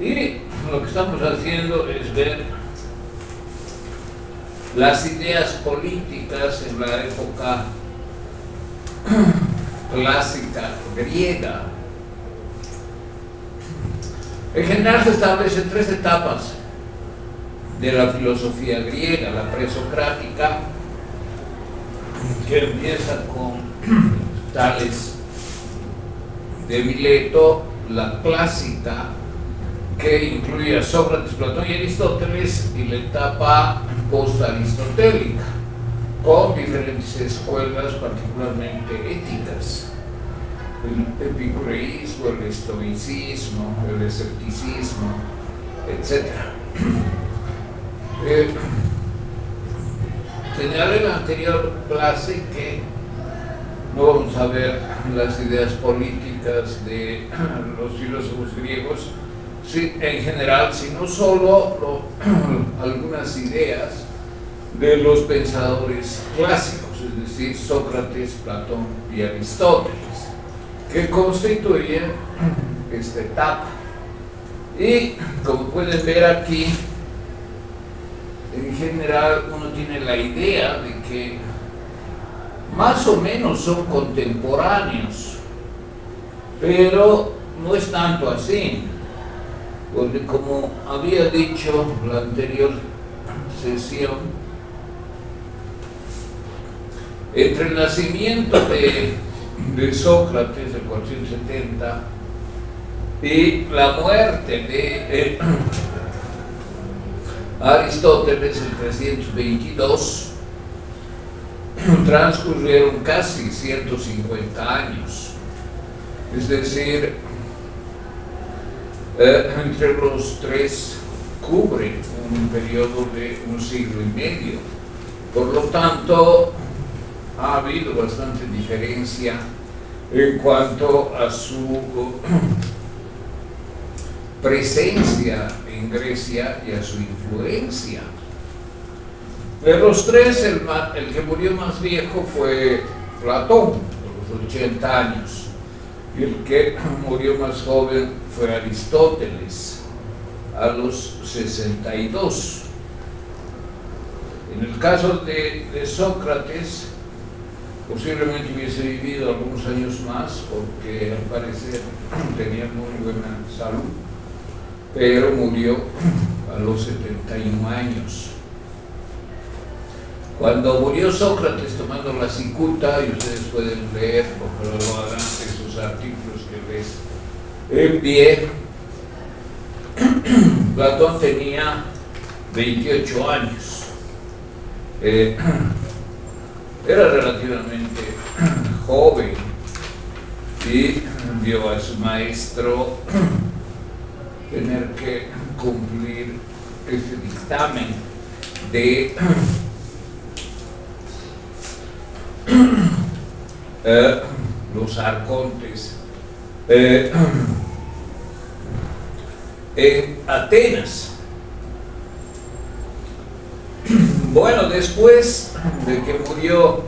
Y lo que estamos haciendo es ver las ideas políticas en la época clásica griega. En general se establecen tres etapas de la filosofía griega: la presocrática, que empieza con Tales de Mileto; la clásica, que incluye a Sócrates, Platón y Aristóteles; y la etapa post-aristotélica, con diferentes escuelas, particularmente éticas: el epicureísmo, el estoicismo, el escepticismo, etc. Señalé en la anterior clase que no vamos a ver las ideas políticas de los filósofos griegos en general, sino solo algunas ideas de los pensadores clásicos, es decir, Sócrates, Platón y Aristóteles, que constituyen esta etapa. Y como pueden ver aquí, en general uno tiene la idea de que más o menos son contemporáneos, pero no es tanto así, porque como había dicho en la anterior sesión, entre el nacimiento de Sócrates, el 470, y la muerte de Aristóteles, el 322, transcurrieron casi 150 años. Es decir, entre los tres cubren un periodo de un siglo y medio. Por lo tanto, ha habido bastante diferencia en cuanto a su presencia en Grecia y a su influencia. De los tres, el que murió más viejo fue Platón, a los 80 años, y el que murió más joven fue Aristóteles, a los 62. En el caso de Sócrates, posiblemente hubiese vivido algunos años más, porque al parecer tenía muy buena salud, pero murió a los 71 años. Cuando murió Sócrates tomando la cicuta, y ustedes pueden leer, porque lo hagan, esos artículos que les envié, Platón tenía 28 años. Era relativamente joven y vio a su maestro tener que cumplir ese dictamen de los arcontes en Atenas. Bueno, después de que murió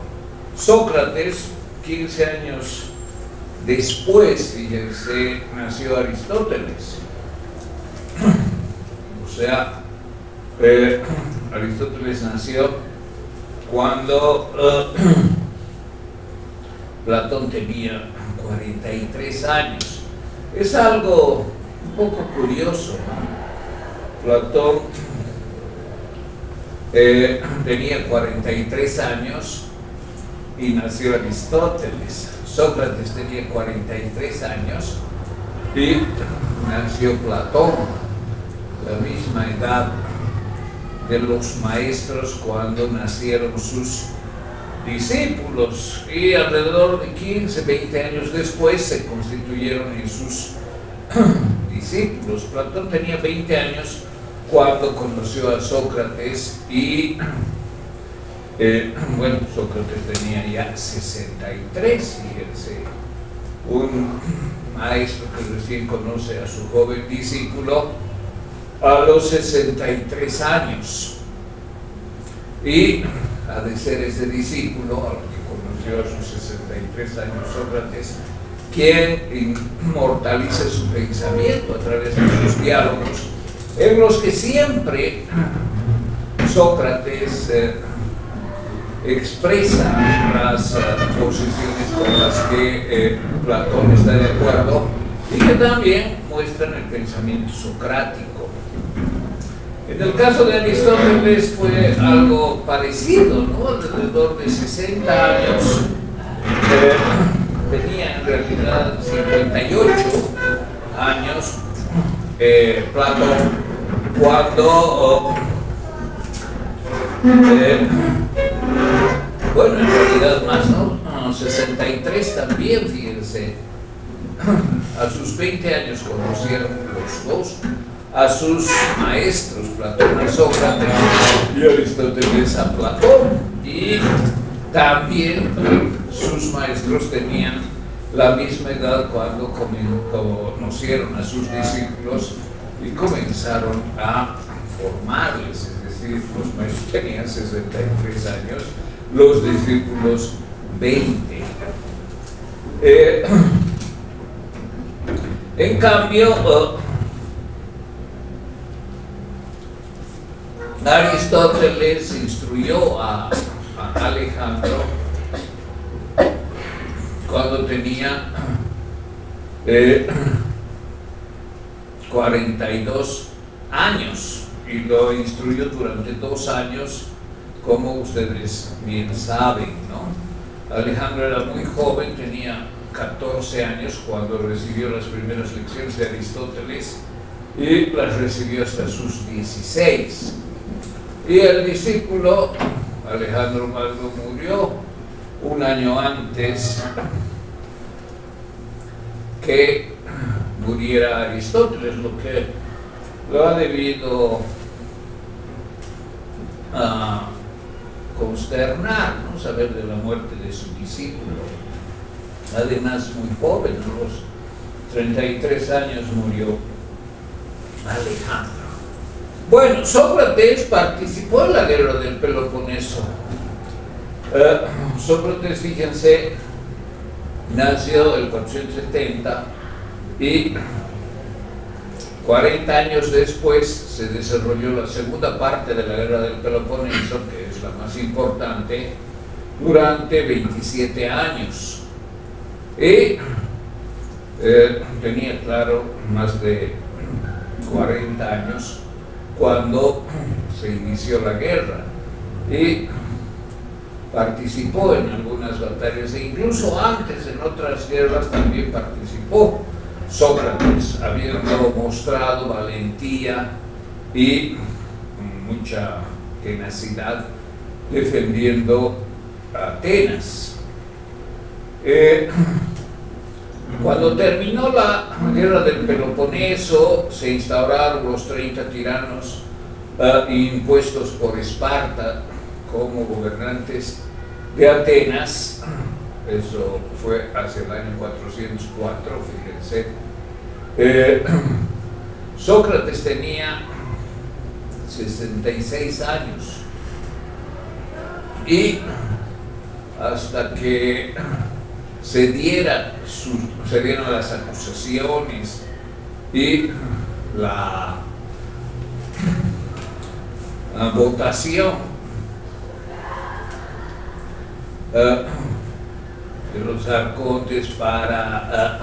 Sócrates, 15 años después, fíjense, nació Aristóteles. O sea, Aristóteles nació cuando Platón tenía 43 años. Es algo un poco curioso, ¿no? Platón tenía 43 años y nació Aristóteles. Sócrates tenía 43 años y nació Platón, la misma edad de los maestros cuando nacieron sus discípulos, y alrededor de 15, 20 años después se constituyeron en sus discípulos. Platón tenía 20 años cuando conoció a Sócrates y bueno, Sócrates tenía ya 63, fíjense, un maestro que recién conoce a su joven discípulo a los 63 años, y ha de ser ese discípulo, al que conoció a sus 63 años Sócrates, quien inmortaliza su pensamiento a través de sus diálogos, en los que siempre Sócrates expresa las posiciones con las que Platón está de acuerdo y que también muestran el pensamiento socrático. En el caso de Aristóteles fue algo parecido, ¿no? Alrededor de 60 años, tenía en realidad 58 años Platón, cuando bueno, en realidad más, ¿no? 63 también, fíjense. A sus 20 años conocieron los dos a sus maestros, Platón a Sócrates y Aristóteles a Platón. Y también sus maestros tenían la misma edad cuando conocieron a sus discípulos y comenzaron a formarles. Es decir, los maestros tenían 63 años, los discípulos 20. En cambio, Aristóteles instruyó a Alejandro cuando tenía 42 años y lo instruyó durante 2 años, como ustedes bien saben, ¿no? Alejandro era muy joven, tenía 14 años cuando recibió las primeras lecciones de Aristóteles y las recibió hasta sus 16. Y el discípulo Alejandro Magno murió 1 año antes que muriera Aristóteles, lo que lo ha debido a consternar, ¿no? Saber de la muerte de su discípulo, además muy joven, a los 33 años murió Alejandro. Bueno, Sócrates participó en la guerra del Peloponeso. Sócrates, fíjense, nació en el 470 y 40 años después se desarrolló la segunda parte de la guerra del Peloponeso, que es la más importante, durante 27 años. Y tenía, claro, más de 40 años cuando se inició la guerra y participó en algunas batallas e incluso antes en otras guerras también participó Sócrates, habiendo mostrado valentía y mucha tenacidad defendiendo a Atenas. Cuando terminó la guerra del Peloponeso, se instauraron los 30 tiranos impuestos por Esparta como gobernantes de Atenas. Eso fue hacia el año 404, fíjense. Sócrates tenía 66 años y hasta que se dieron las acusaciones y la votación de los arcontes para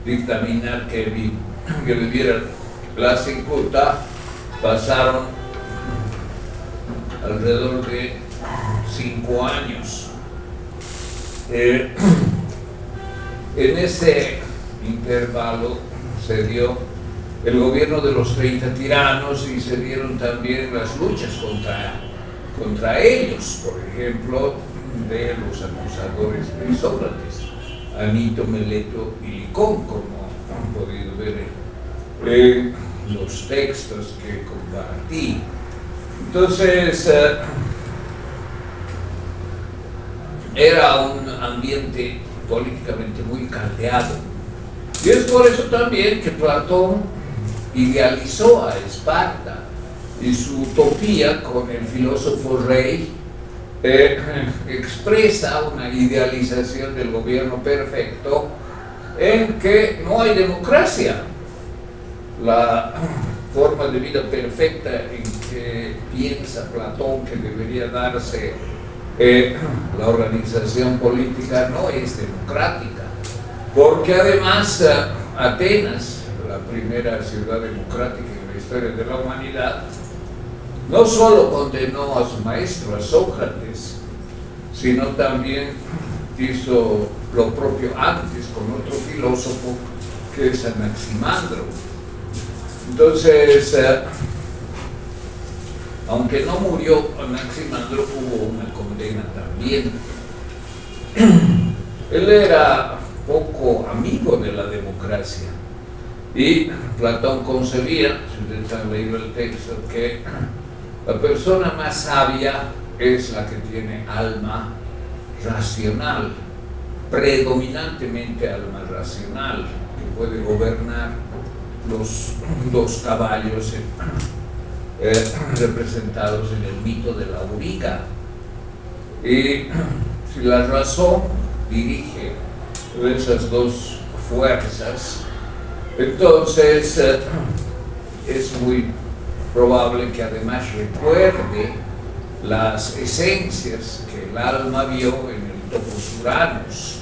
dictaminar que viviera la cicuta, pasaron alrededor de 5 años. En ese intervalo se dio el gobierno de los 30 tiranos y se dieron también las luchas contra ellos, por ejemplo, de los acusadores de Sócrates, Anito, Meleto y Licón, como han podido ver en los textos que compartí. Entonces, era un ambiente políticamente muy caldeado. Y es por eso también que Platón idealizó a Esparta y su utopía con el filósofo rey expresa una idealización del gobierno perfecto en que no hay democracia. La forma de vida perfecta en que piensa Platón que debería darse la organización política no es democrática, porque además Atenas, la primera ciudad democrática en la historia de la humanidad, no solo condenó a su maestro, a Sócrates, sino también hizo lo propio antes con otro filósofo que es Anaximandro. Entonces, aunque no murió Anaximandro, hubo una condena también. Él era poco amigo de la democracia y Platón concebía, si ustedes han leído el texto, que la persona más sabia es la que tiene alma racional, predominantemente alma racional, que puede gobernar los dos caballos representados en el mito de la auriga. Y si la razón dirige esas dos fuerzas, entonces es muy probable que además recuerde las esencias que el alma vio en el topos Uranus.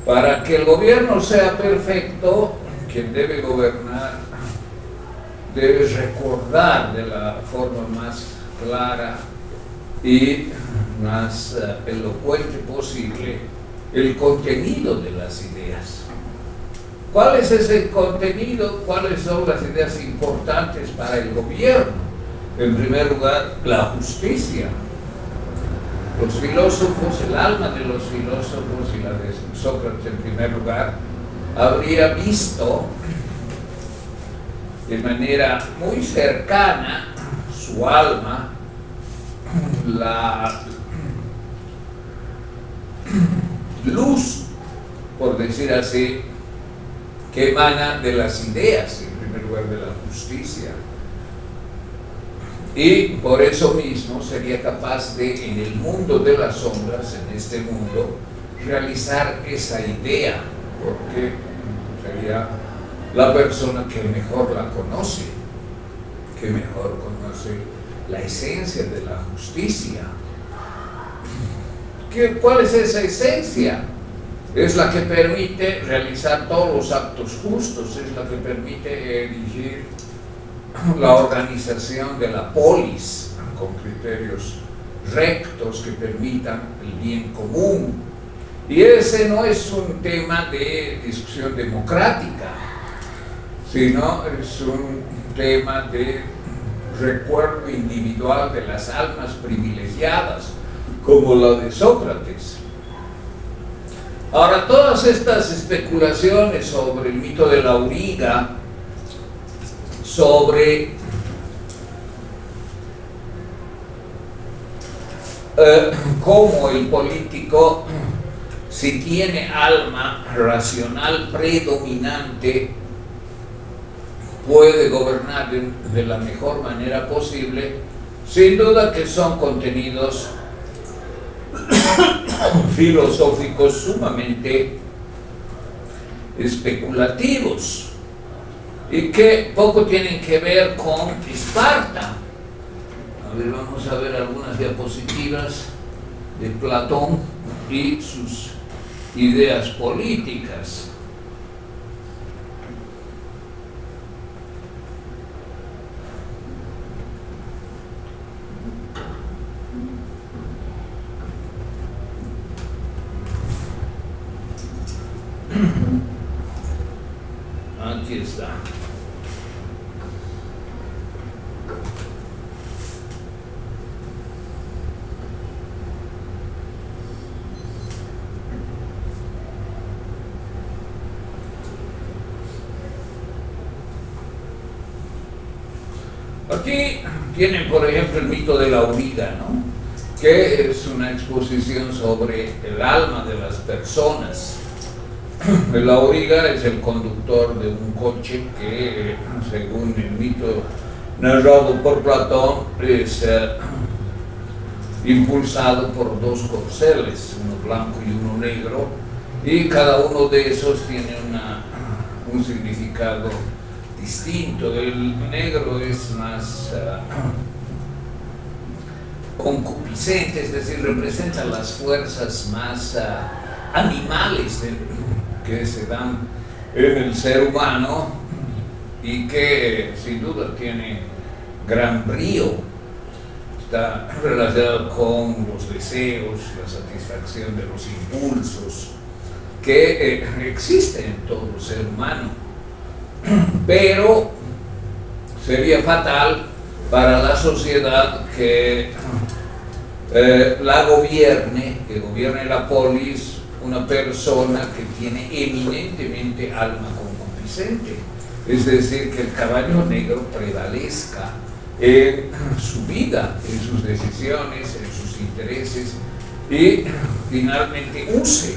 Para que el gobierno sea perfecto, quien debe gobernar debe recordar de la forma más clara y más elocuente posible el contenido de las ideas. ¿Cuál es ese contenido? ¿Cuáles son las ideas importantes para el gobierno? En primer lugar, la justicia. Los filósofos, el alma de los filósofos y la de Sócrates en primer lugar, habría visto de manera muy cercana su alma, la luz, por decir así, que emana de las ideas, en primer lugar de la justicia. Y por eso mismo sería capaz de, en el mundo de las sombras, en este mundo, realizar esa idea, porque sería la persona que mejor la conoce, que mejor conoce la esencia de la justicia. ¿Cuál es esa esencia? Es la que permite realizar todos los actos justos, es la que permite erigir la organización de la polis con criterios rectos que permitan el bien común. Y ese no es un tema de discusión democrática, sino es un tema de recuerdo individual de las almas privilegiadas, como la de Sócrates. Ahora, todas estas especulaciones sobre el mito de la auriga, sobre cómo el político, si tiene alma racional predominante, puede gobernar de la mejor manera posible, sin duda que son contenidos filosóficos sumamente especulativos y que poco tienen que ver con Esparta. A ver, vamos a ver algunas diapositivas de Platón y sus ideas políticas. Aquí está. Aquí tienen, por ejemplo, el mito de la auriga, ¿no? Que es una exposición sobre el alma de las personas. El auriga es el conductor de un coche que, según el mito narrado por Platón, es impulsado por dos corceles, uno blanco y uno negro, y cada uno de esos tiene un significado distinto. El negro es más concupiscente, es decir, representa las fuerzas más animales que se dan en el ser humano y que sin duda tiene gran brío. Está relacionado con los deseos, la satisfacción de los impulsos que existen en todo ser humano, pero sería fatal para la sociedad que que gobierne la polis una persona que tiene eminentemente alma concupiscente, es decir, que el caballo negro prevalezca en su vida, en sus decisiones, en sus intereses y finalmente use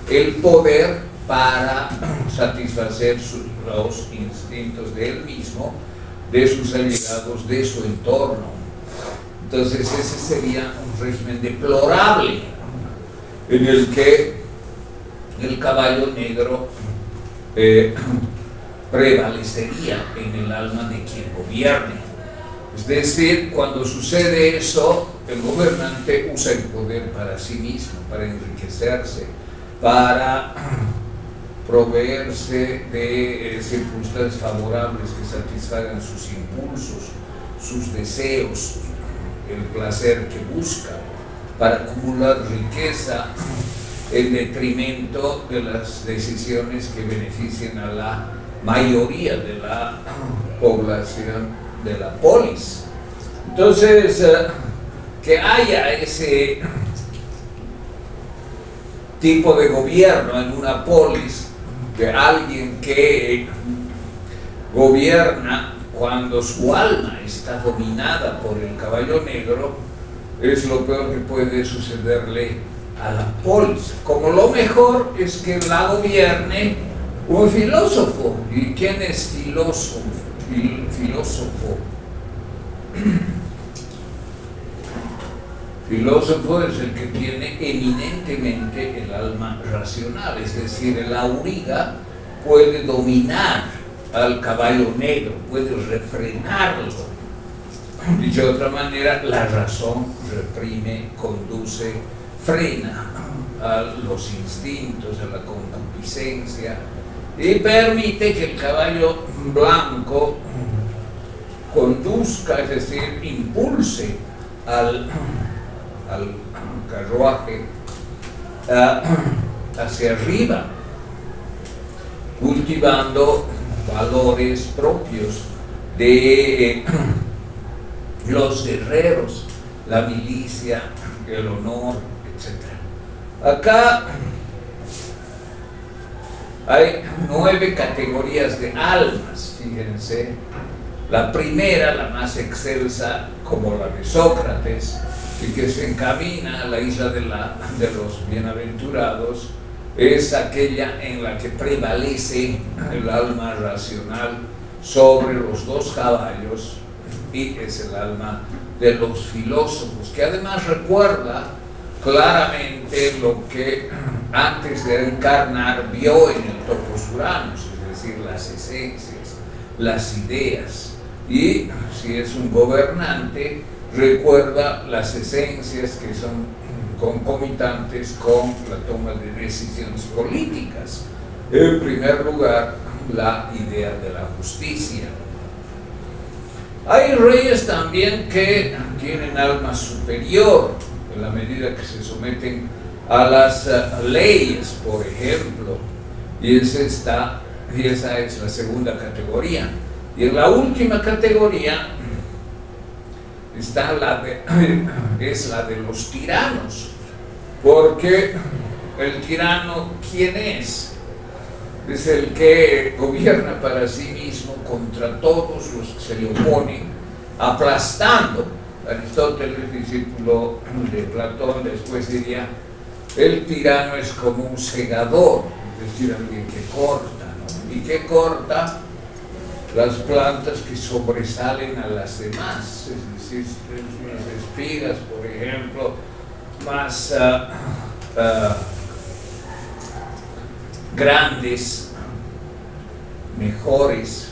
el poder para satisfacer los instintos de él mismo, de sus allegados, de su entorno. Entonces ese sería un régimen deplorable en el que el caballo negro prevalecería en el alma de quien gobierne. Es decir, cuando sucede eso, el gobernante usa el poder para sí mismo, para enriquecerse, para proveerse de circunstancias favorables que satisfagan sus impulsos, sus deseos, el placer que busca, para acumular riqueza en detrimento de las decisiones que beneficien a la mayoría de la población de la polis. Entonces, que haya ese tipo de gobierno en una polis, de alguien que gobierna cuando su alma está dominada por el caballo negro, es lo peor que puede sucederle a la polis. Como lo mejor es que la gobierne un filósofo. ¿Y quién es filósofo? Filósofo es el que tiene eminentemente el alma racional, es decir, el auriga puede dominar al caballo negro, puede refrenarlo. Dicho de otra manera, la razón reprime, conduce, frena a los instintos, a la concupiscencia y permite que el caballo blanco conduzca, es decir, impulse al carruaje hacia arriba, cultivando valores propios de los guerreros, la milicia, el honor, etc. Acá hay 9 categorías de almas, fíjense. La primera, la más excelsa, como la de Sócrates, y que se encamina a la isla de los bienaventurados, es aquella en la que prevalece el alma racional sobre los 2 caballos, y es el alma de los filósofos, que además recuerda claramente lo que antes de encarnar vio en el topos Uranus, es decir, las esencias, las ideas. Y si es un gobernante, recuerda las esencias que son concomitantes con la toma de decisiones políticas. En primer lugar, la idea de la justicia. Hay reyes también que tienen alma superior, en la medida que se someten a las leyes, por ejemplo, y esa es la segunda categoría. Y en la última categoría está es la de los tiranos, porque el tirano, ¿quién es? Es el que gobierna para sí mismo contra todos los que se le oponen, aplastando. Aristóteles, discípulo de Platón, después diría: el tirano es como un segador, es decir, alguien que corta, ¿no? ¿Y qué corta? Las plantas que sobresalen a las demás, es decir, unas espigas, por ejemplo, más grandes, mejores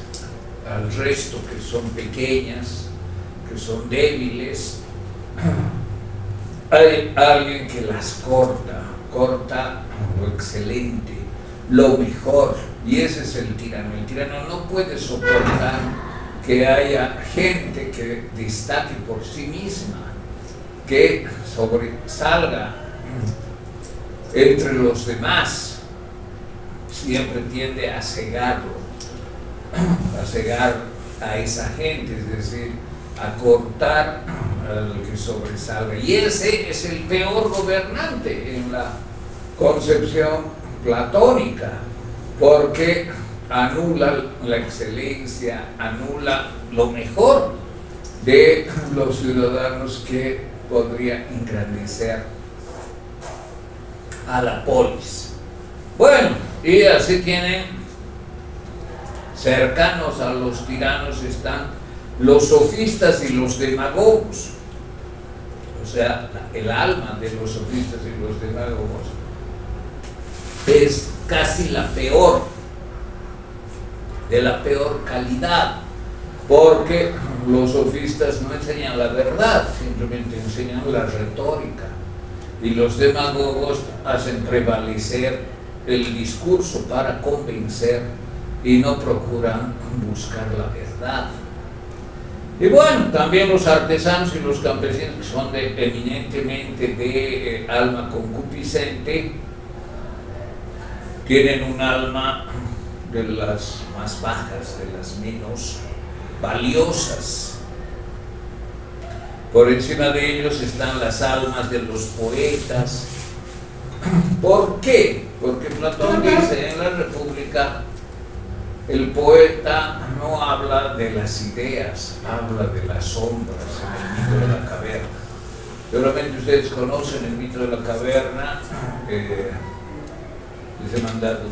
al resto que son pequeñas, que son débiles. Hay alguien que las corta lo excelente, lo mejor, y ese es el tirano. El tirano no puede soportar que haya gente que destaque por sí misma, que sobresalga entre los demás. Siempre tiende a cegarlo, a cegar a esa gente, es decir, a cortar al que sobresalga. Y ese es el peor gobernante en la concepción platónica, porque anula la excelencia, anula lo mejor de los ciudadanos que podría engrandecer a la polis. Bueno, y así tienen, cercanos a los tiranos están los sofistas y los demagogos. O sea, el alma de los sofistas y los demagogos es casi la peor, de la peor calidad, porque los sofistas no enseñan la verdad, simplemente enseñan la retórica, y los demagogos hacen prevalecer el discurso para convencer y no procuran buscar la verdad. Y bueno, también los artesanos y los campesinos, que son eminentemente de alma concupiscente, tienen un alma de las más bajas, de las menos valiosas. Por encima de ellos están las almas de los poetas. ¿Por qué? Porque Platón dice en la República, el poeta no habla de las ideas, habla de las sombras en el mito de la caverna. Seguramente ustedes conocen el mito de la caverna. Les he mandado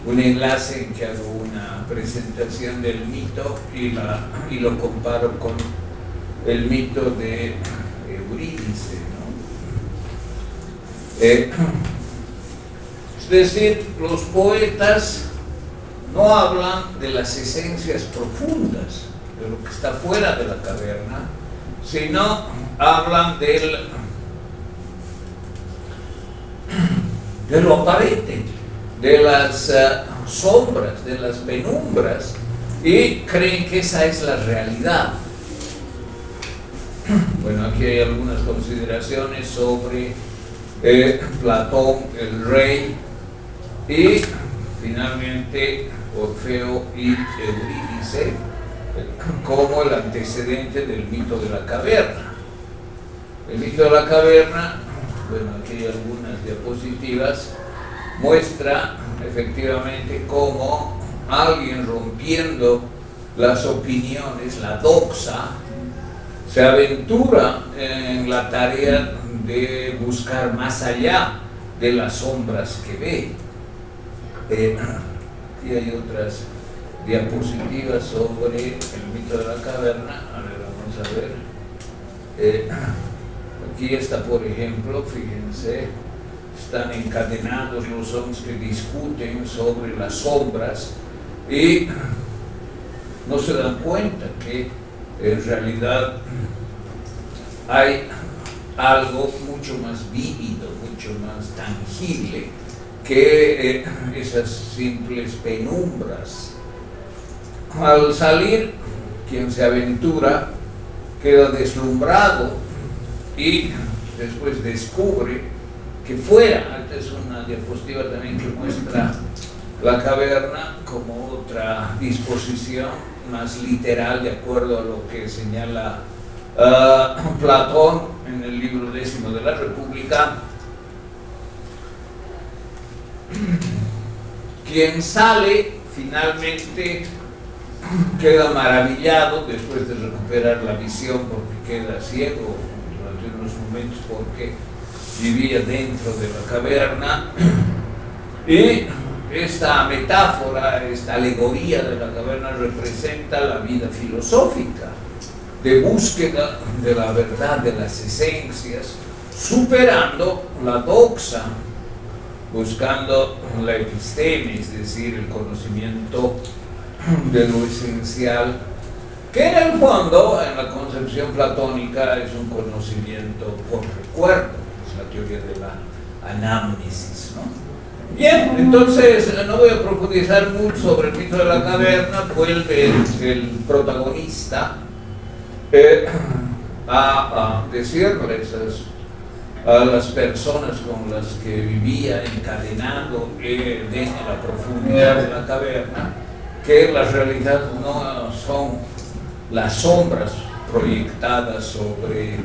un enlace en que hago una presentación del mito y lo comparo con el mito de Eurídice, ¿no? Es decir, los poetas no hablan de las esencias profundas, de lo que está fuera de la caverna, sino hablan de lo aparente, de las sombras, de las penumbras, y creen que esa es la realidad. Bueno, aquí hay algunas consideraciones sobre Platón, el rey, y finalmente Orfeo y Eurídice como el antecedente del mito de la caverna. El mito de la caverna, bueno, aquí hay algunas diapositivas, muestra efectivamente cómo alguien rompiendo las opiniones, la doxa, se aventura en la tarea de buscar más allá de las sombras que ve. Aquí hay otras diapositivas sobre el mito de la caverna. A ver, vamos a ver. Aquí está, por ejemplo, fíjense, están encadenados los hombres que discuten sobre las sombras y no se dan cuenta que en realidad hay algo mucho más vívido, mucho más tangible que esas simples penumbras. Al salir, quien se aventura queda deslumbrado y después descubre que fuera, esta es una diapositiva también que muestra la caverna como otra disposición más literal, de acuerdo a lo que señala Platón en el libro 10 de la República. Quien sale finalmente queda maravillado después de recuperar la visión, porque queda ciego durante unos momentos porque vivía dentro de la caverna. Y esta metáfora, esta alegoría de la caverna representa la vida filosófica de búsqueda de la verdad, de las esencias, superando la doxa, buscando la episteme, es decir, el conocimiento de lo esencial, que en el fondo, en la concepción platónica, es un conocimiento por recuerdo, es la teoría de la anamnesis, ¿no? Bien, entonces no voy a profundizar mucho sobre el mito de la caverna. Vuelve el protagonista a decirles a las personas con las que vivía encadenado en la profundidad de la caverna, que la realidad no son las sombras proyectadas sobre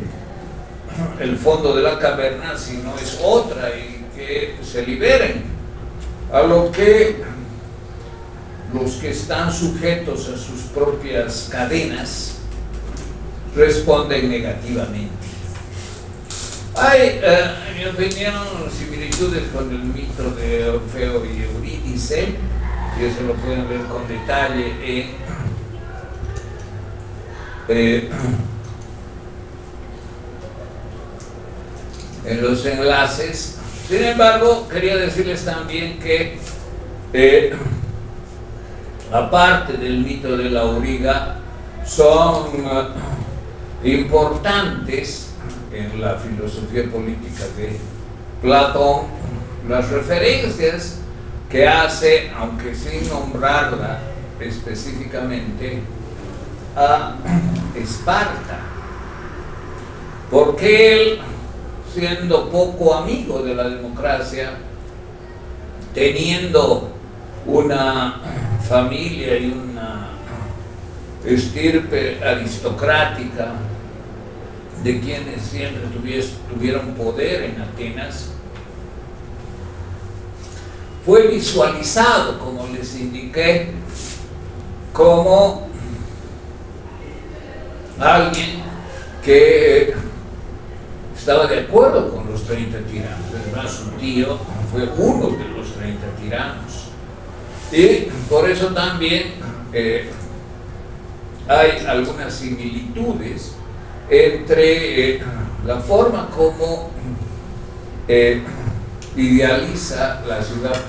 el fondo de la caverna, sino es otra, y que se liberen. A lo que los que están sujetos a sus propias cadenas responden negativamente. Hay, en mi opinión, similitudes con el mito de Orfeo y Eurídice, y eso lo pueden ver con detalle en los enlaces. Sin embargo, quería decirles también que aparte del mito de la auriga, son importantes en la filosofía política de Platón las referencias que hace, aunque sin nombrarla específicamente, a Esparta, porque él, siendo poco amigo de la democracia, teniendo una familia y una estirpe aristocrática de quienes siempre tuvieron poder en Atenas, fue visualizado, como les indiqué, como alguien que estaba de acuerdo con los 30 tiranos. Además, su tío fue uno de los 30 tiranos. Y por eso también hay algunas similitudes entre la forma como idealiza la ciudad,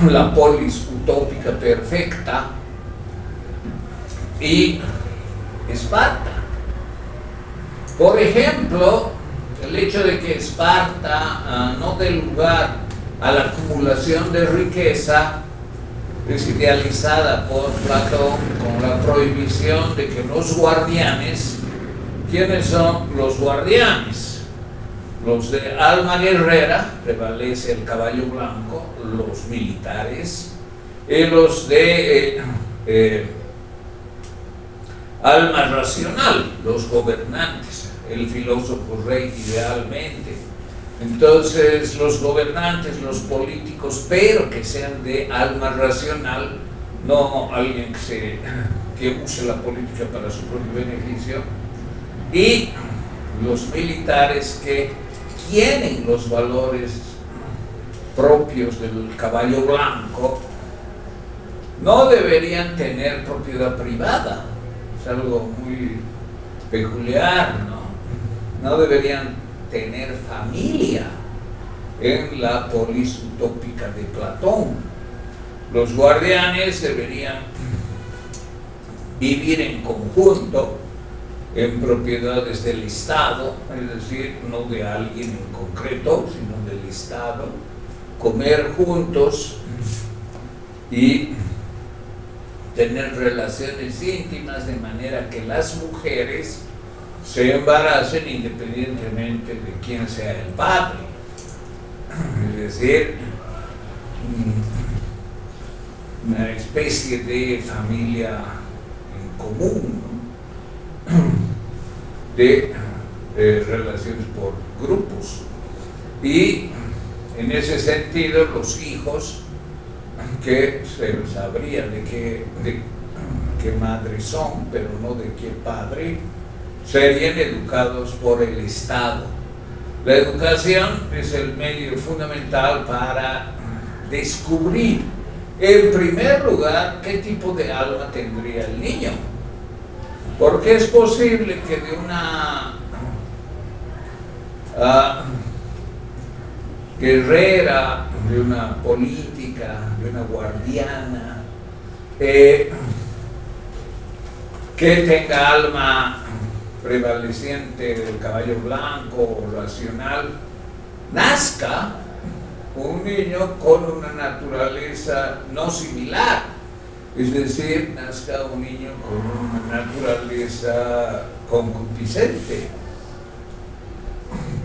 la polis utópica perfecta, y Esparta. Por ejemplo, el hecho de que Esparta no dé lugar a la acumulación de riqueza es idealizada por Platón con la prohibición de que los guardianes, ¿quiénes son los guardianes? Los de alma guerrera, prevalece el caballo blanco, los militares, y los de alma racional, los gobernantes, el filósofo rey idealmente. Entonces, los gobernantes, los políticos, pero que sean de alma racional, no alguien que use la política para su propio beneficio, y los militares que tienen los valores propios del caballo blanco, no deberían tener propiedad privada. Es algo muy peculiar, ¿no? No deberían tener familia en la polis utópica de Platón. Los guardianes deberían vivir en conjunto, en propiedades del Estado, es decir, no de alguien en concreto, sino del Estado, comer juntos y tener relaciones íntimas, de manera que las mujeres se embaracen independientemente de quién sea el padre. Es decir, una especie de familia en común, ¿no? De relaciones por grupos. Y en ese sentido, los hijos, que se sabría de qué madre son, pero no de qué padre, serían educados por el Estado. La educación es el medio fundamental para descubrir, en primer lugar, qué tipo de alma tendría el niño. Porque es posible que de guerrera, de una política, de una guardiana, que tenga alma prevaleciente del caballo blanco o racional, nazca un niño con una naturaleza no similar, es decir, nazca un niño con una naturaleza concupiscente,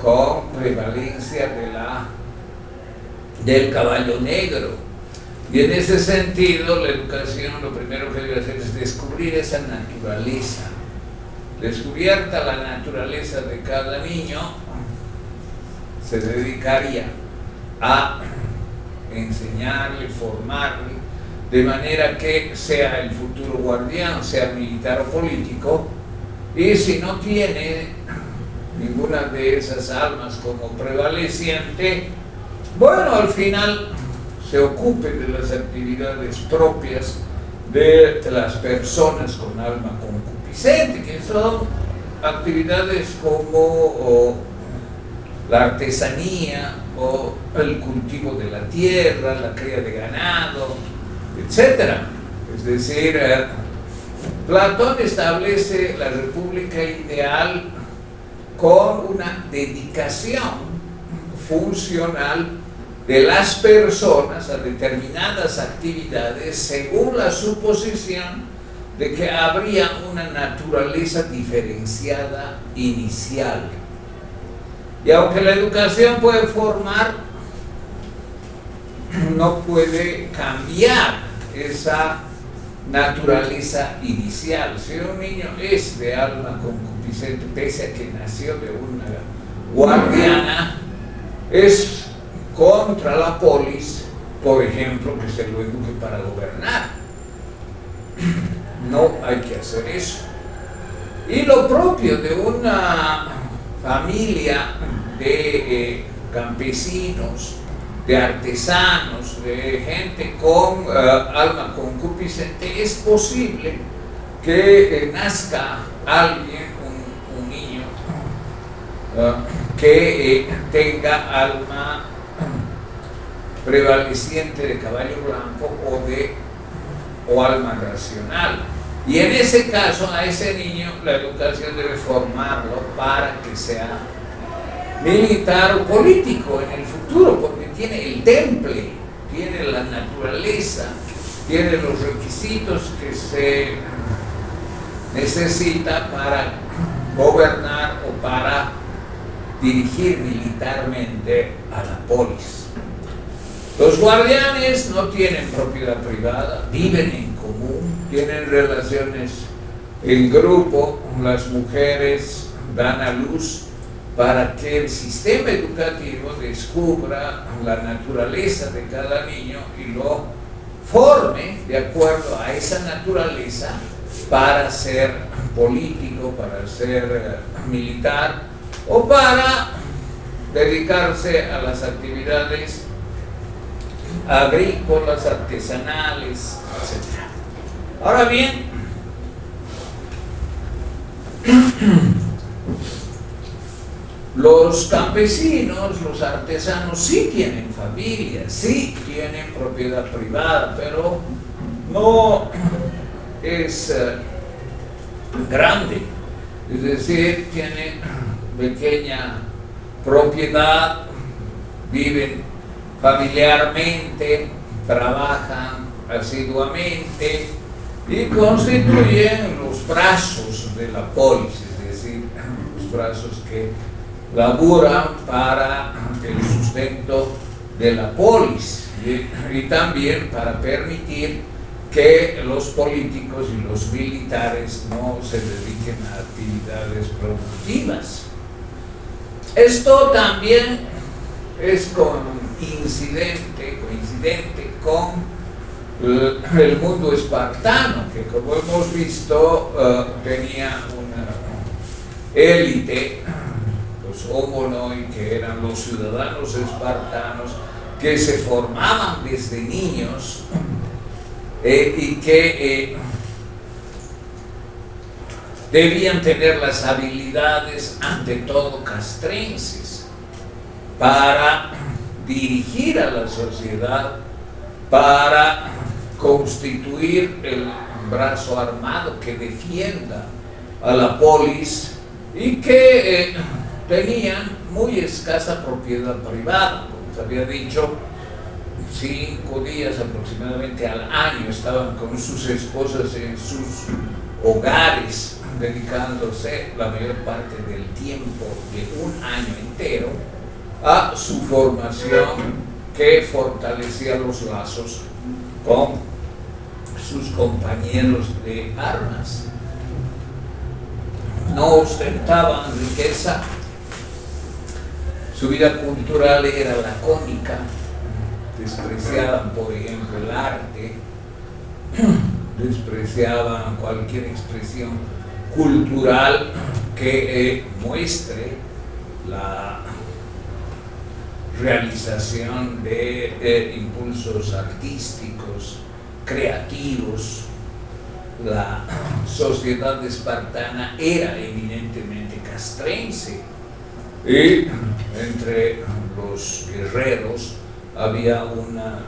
con prevalencia del caballo negro. Y en ese sentido, la educación lo primero que debe hacer es descubrir esa naturaleza. Descubierta la naturaleza de cada niño, se dedicaría a enseñarle, formarle, de manera que sea el futuro guardián, sea militar o político, y si no tiene ninguna de esas almas como prevaleciente, bueno, al final se ocupe de las actividades propias de las personas con alma concupiscente, que son actividades como la artesanía o el cultivo de la tierra, la cría de ganado, etc. Es decir, Platón establece la república ideal con una dedicación funcional de las personas a determinadas actividades según la suposición de que habría una naturaleza diferenciada inicial. Y aunque la educación puede formar, no puede cambiar esa naturaleza inicial. Si un niño es de alma concupiscente, pese a que nació de una guardiana, es contra la polis, por ejemplo, que se lo eduque para gobernar. No hay que hacer eso. Y lo propio de una familia de campesinos, de artesanos, de gente con alma concupiscente, es posible que nazca alguien, un niño, que tenga alma prevaleciente de caballo blanco o alma racional. Y en ese caso, a ese niño, la educación debe formarlo para que sea militar o político en el futuro, porque tiene el temple, tiene la naturaleza, tiene los requisitos que se necesita para gobernar o para dirigir militarmente a la polis. Los guardianes no tienen propiedad privada, viven en común, tienen relaciones en grupo, las mujeres dan a luz para que el sistema educativo descubra la naturaleza de cada niño y lo forme de acuerdo a esa naturaleza para ser político, para ser militar o para dedicarse a las actividades agrícolas, artesanales, etc. Ahora bien, los campesinos, los artesanos sí tienen familia, sí tienen propiedad privada, pero no es grande, es decir, tienen pequeña propiedad, viven familiarmente, trabajan asiduamente y constituyen los brazos de la polis, es decir, los brazos que laburan para el sustento de la polis y también para permitir que los políticos y los militares no se dediquen a actividades productivas. Esto también es coincidente con el mundo espartano, que como hemos visto tenía una élite, los homonoi, que eran los ciudadanos espartanos, que se formaban desde niños y que debían tener las habilidades ante todo castrenses para dirigir a la sociedad para constituir el brazo armado que defienda a la polis y que tenían muy escasa propiedad privada. Como se había dicho, 5 días aproximadamente al año estaban con sus esposas en sus hogares, dedicándose la mayor parte del tiempo de un año entero a su formación, que fortalecía los lazos con sus compañeros de armas. No ostentaban riqueza, su vida cultural era lacónica, despreciaban, por ejemplo, el arte, despreciaban cualquier expresión cultural que muestre la realización de impulsos artísticos, creativos. La sociedad espartana era eminentemente castrense y entre los guerreros había una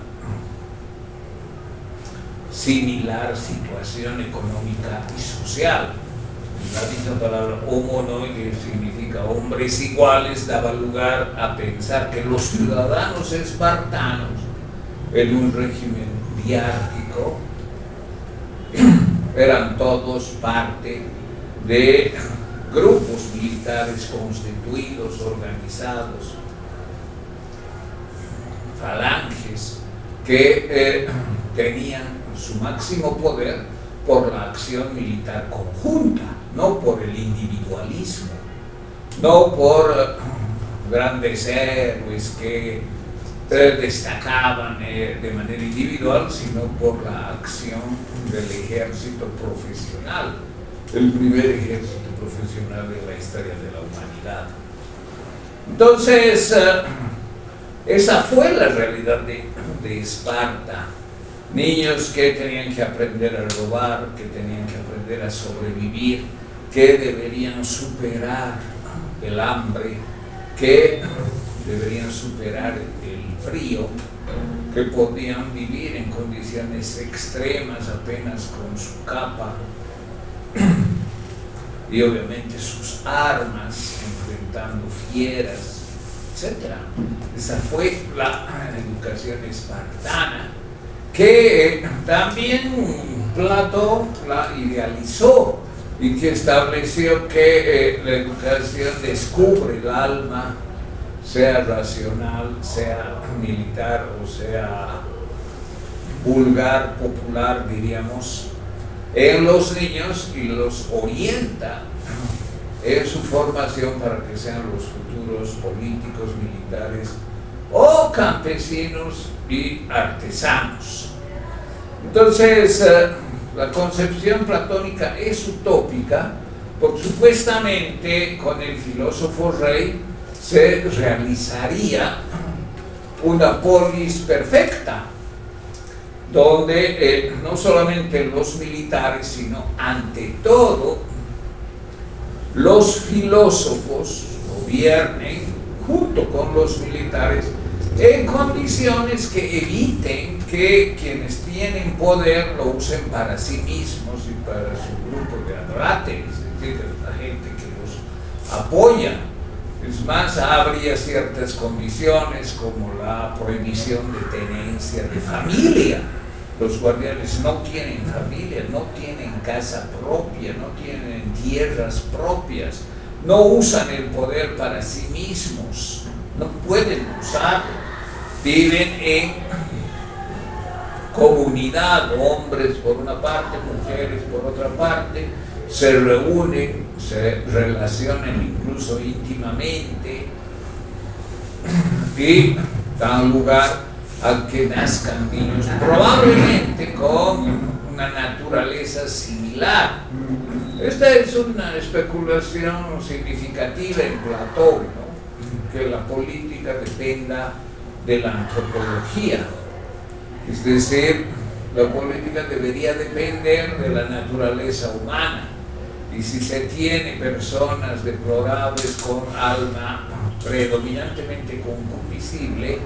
similar situación económica y social. La misma palabra homonoi, que significa hombres iguales, daba lugar a pensar que los ciudadanos espartanos, en un régimen diárquico, eran todos parte de grupos militares constituidos, organizados, falanges, que tenían su máximo poder por la acción militar conjunta, no por el individualismo, no por grandes héroes que destacaban de manera individual, sino por la acción del ejército profesional, el primer ejército profesional de la historia de la humanidad. Entonces, esa fue la realidad de Esparta. Niños que tenían que aprender a robar, que tenían que aprender a sobrevivir, que deberían superar el hambre, que deberían superar el frío, que podían vivir en condiciones extremas apenas con su capa y obviamente sus armas, enfrentando fieras, etc. Esa fue la educación espartana, que también Platón la idealizó y que estableció que la educación descubre el alma, sea racional, sea militar o sea vulgar, popular, diríamos, en los niños y los orienta en su formación para que sean los futuros políticos, militares o campesinos y artesanos. Entonces, la concepción platónica es utópica porque supuestamente con el filósofo rey se realizaría una polis perfecta, donde no solamente los militares, sino ante todo los filósofos gobiernen junto con los militares en condiciones que eviten que quienes tienen poder lo usen para sí mismos y para su grupo de adoradores, es decir, la gente que los apoya. Es más, habría ciertas condiciones como la prohibición de tenencia de familia. Los guardianes no tienen familia, no tienen casa propia, no tienen tierras propias, no usan el poder para sí mismos, no pueden usarlo. Viven en comunidad, hombres por una parte, mujeres por otra parte, se reúnen, se relacionan incluso íntimamente y dan lugar a que nazcan niños, probablemente con una naturaleza similar. Esta es una especulación significativa en Platón, ¿no? Que la política dependa de la antropología, es decir, la política debería depender de la naturaleza humana, y si se tiene personas deplorables con alma predominantemente concupiscible,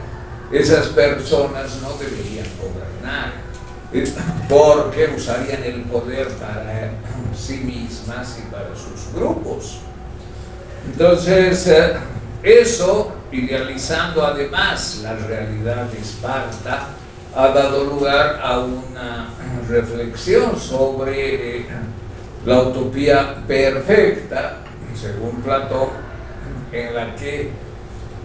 esas personas no deberían gobernar, porque usarían el poder para sí mismas y para sus grupos. Entonces, eso, idealizando además la realidad de Esparta, ha dado lugar a una reflexión sobre la utopía perfecta, según Platón, en la que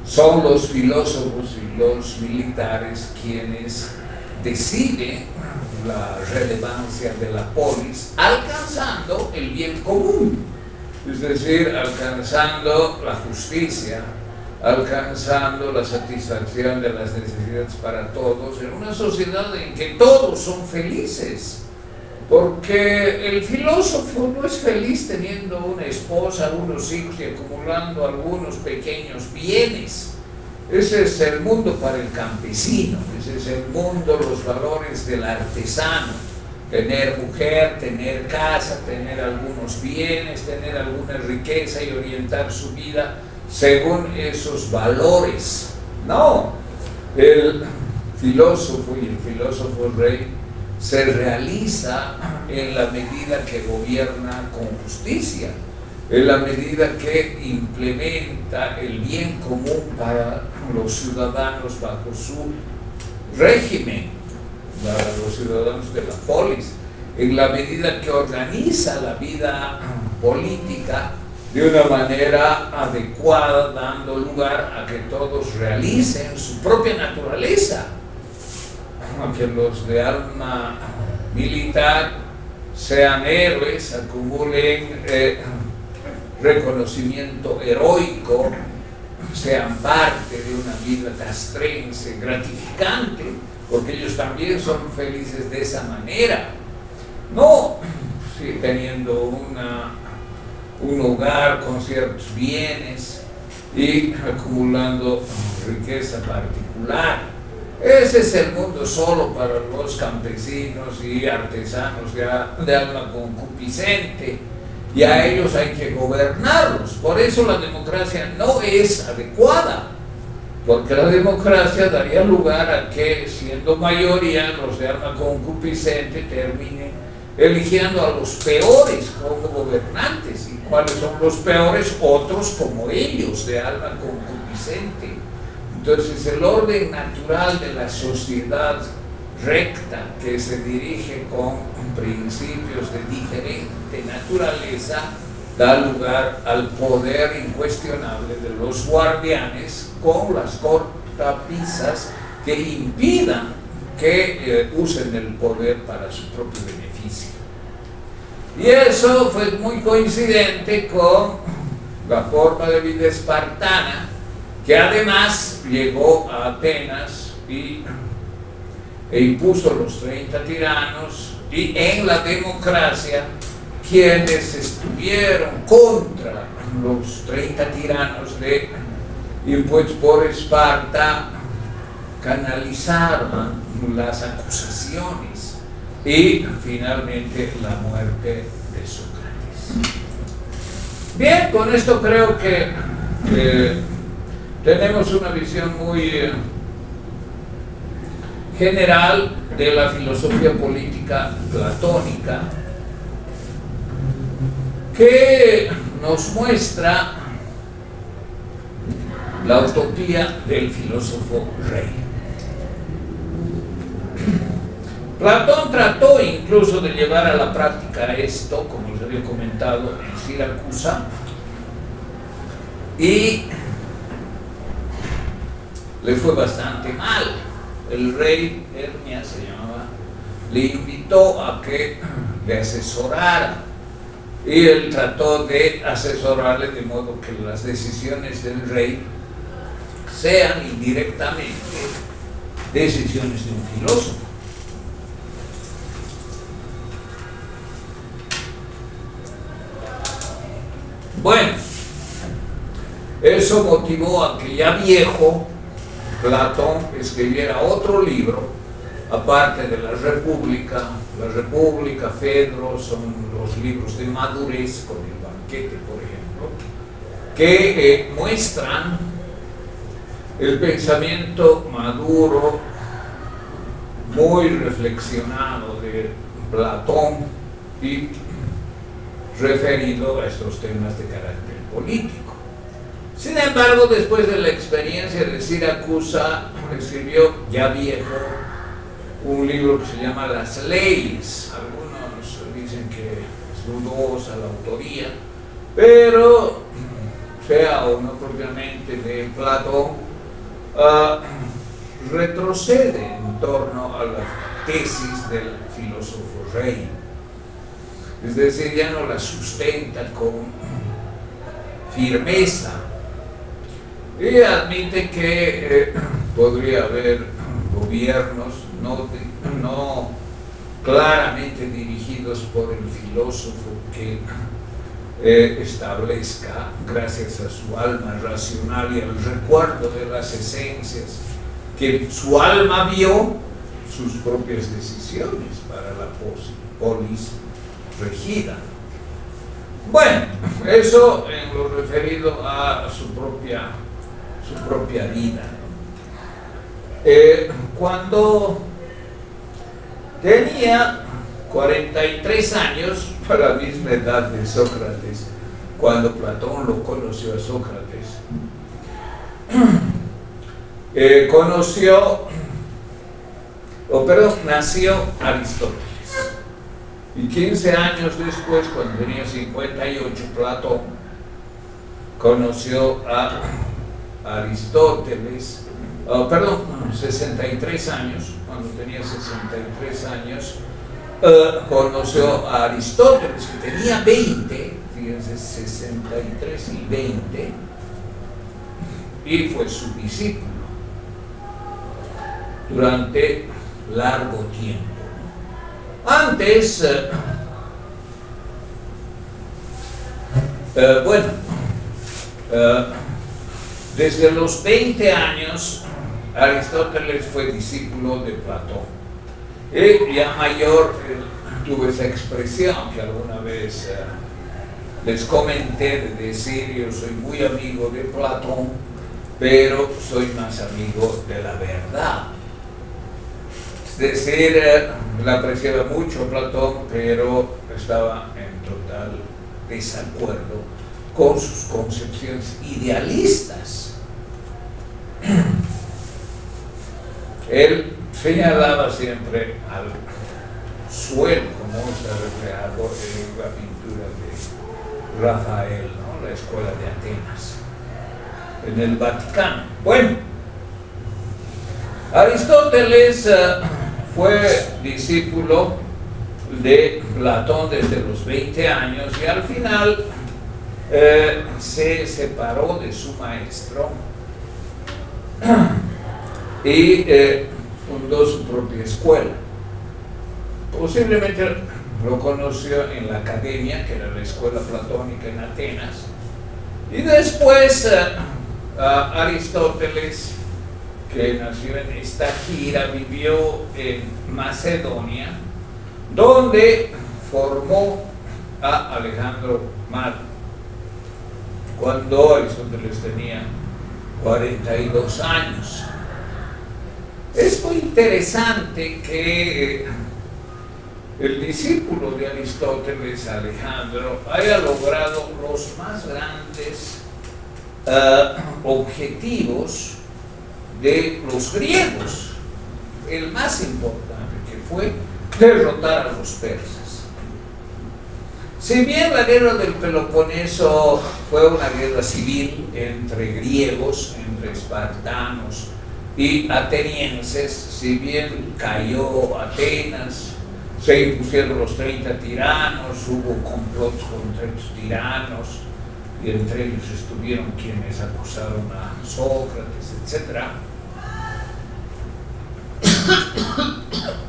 son los filósofos y los militares quienes deciden la relevancia de la polis, alcanzando el bien común, es decir, alcanzando la justicia, alcanzando la satisfacción de las necesidades para todos, en una sociedad en que todos son felices, porque el filósofo no es feliz teniendo una esposa, unos hijos y acumulando algunos pequeños bienes. Ese es el mundo para el campesino, ese es el mundo, los valores del artesano: tener mujer, tener casa, tener algunos bienes, tener alguna riqueza y orientar su vida según esos valores. No, el filósofo y el filósofo rey se realiza en la medida que gobierna con justicia, en la medida que implementa el bien común para los ciudadanos bajo su régimen, para los ciudadanos de la polis, en la medida que organiza la vida política de una manera adecuada, dando lugar a que todos realicen su propia naturaleza, a que los de alma militar sean héroes, acumulen reconocimiento heroico, sean parte de una vida castrense gratificante, porque ellos también son felices de esa manera, no sí, teniendo un hogar con ciertos bienes y acumulando riqueza particular. Ese es el mundo solo para los campesinos y artesanos de alma concupiscente, y a ellos hay que gobernarlos. Por eso la democracia no es adecuada, porque la democracia daría lugar a que, siendo mayoría, los de alma concupiscente terminen eligiendo a los peores como gobernantes. ¿Y cuáles son los peores? Otros como ellos, de alma concupiscente. Entonces, el orden natural de la sociedad recta, que se dirige con principios de diferente naturaleza, da lugar al poder incuestionable de los guardianes con las cortapisas que impidan que usen el poder para su propio beneficio. Y eso fue muy coincidente con la forma de vida espartana, que además llegó a Atenas e impuso los 30 tiranos, y en la democracia quienes estuvieron contra los 30 tiranos impuestos por Esparta canalizaron las acusaciones y finalmente la muerte de Sócrates. Bien, con esto creo que tenemos una visión muy general de la filosofía política platónica, que nos muestra la utopía del filósofo rey. Platón trató incluso de llevar a la práctica esto, como les había comentado, en Siracusa, y le fue bastante mal. El rey Hermias se llamaba, le invitó a que le asesorara, y él trató de asesorarle de modo que las decisiones del rey sean indirectamente decisiones de un filósofo. Bueno, eso motivó a que ya viejo Platón escribiera otro libro, aparte de la República, Fedro, son los libros de madurez, con el banquete, por ejemplo, que muestran el pensamiento maduro, muy reflexionado de Platón y referido a estos temas de carácter político. Sin embargo, después de la experiencia de Siracusa, escribió, ya viejo, un libro que se llama Las Leyes. Algunos dicen que es dudosa la autoría, pero sea o no propiamente de Platón, retrocede en torno a la tesis del filósofo rey. Es decir, ya no la sustenta con firmeza y admite que podría haber gobiernos no claramente dirigidos por el filósofo que establezca, gracias a su alma racional y al recuerdo de las esencias que su alma vio, sus propias decisiones para la polis regida. Bueno, eso en lo referido a su propia vida. Cuando tenía 43 años, a la misma edad de Sócrates, cuando Platón lo conoció a Sócrates, nació Aristóteles. Y 15 años después, cuando tenía 58, Platón conoció a Aristóteles, 63 años, cuando tenía 63 años, conoció a Aristóteles, que tenía 20, fíjense, 63 y 20, y fue su discípulo durante largo tiempo. Antes, desde los 20 años, Aristóteles fue discípulo de Platón. Y ya mayor tuvo esa expresión que alguna vez les comenté, de decir: yo soy muy amigo de Platón, pero soy más amigo de la verdad. Es decir, la apreciaba mucho Platón, pero estaba en total desacuerdo con sus concepciones idealistas. Él señalaba siempre al suelo, como está reflejado en la pintura de Rafael, ¿no? La escuela de Atenas, en el Vaticano. Bueno, Aristóteles fue discípulo de Platón desde los 20 años y al final se separó de su maestro y fundó su propia escuela. Posiblemente lo conoció en la academia, que era la escuela platónica en Atenas, y después Aristóteles, que nació en Estaquira, vivió en Macedonia, donde formó a Alejandro Magno, cuando Aristóteles tenía 42 años. Es muy interesante que el discípulo de Aristóteles, Alejandro, haya logrado los más grandes objetivos de los griegos. El más importante, que fue derrotar a los persas. Si bien la guerra del Peloponeso fue una guerra civil entre griegos, entre espartanos y atenienses, si bien cayó Atenas, se impusieron los 30 tiranos, hubo complots contra estos tiranos, y entre ellos estuvieron quienes acusaron a Sócrates, etc.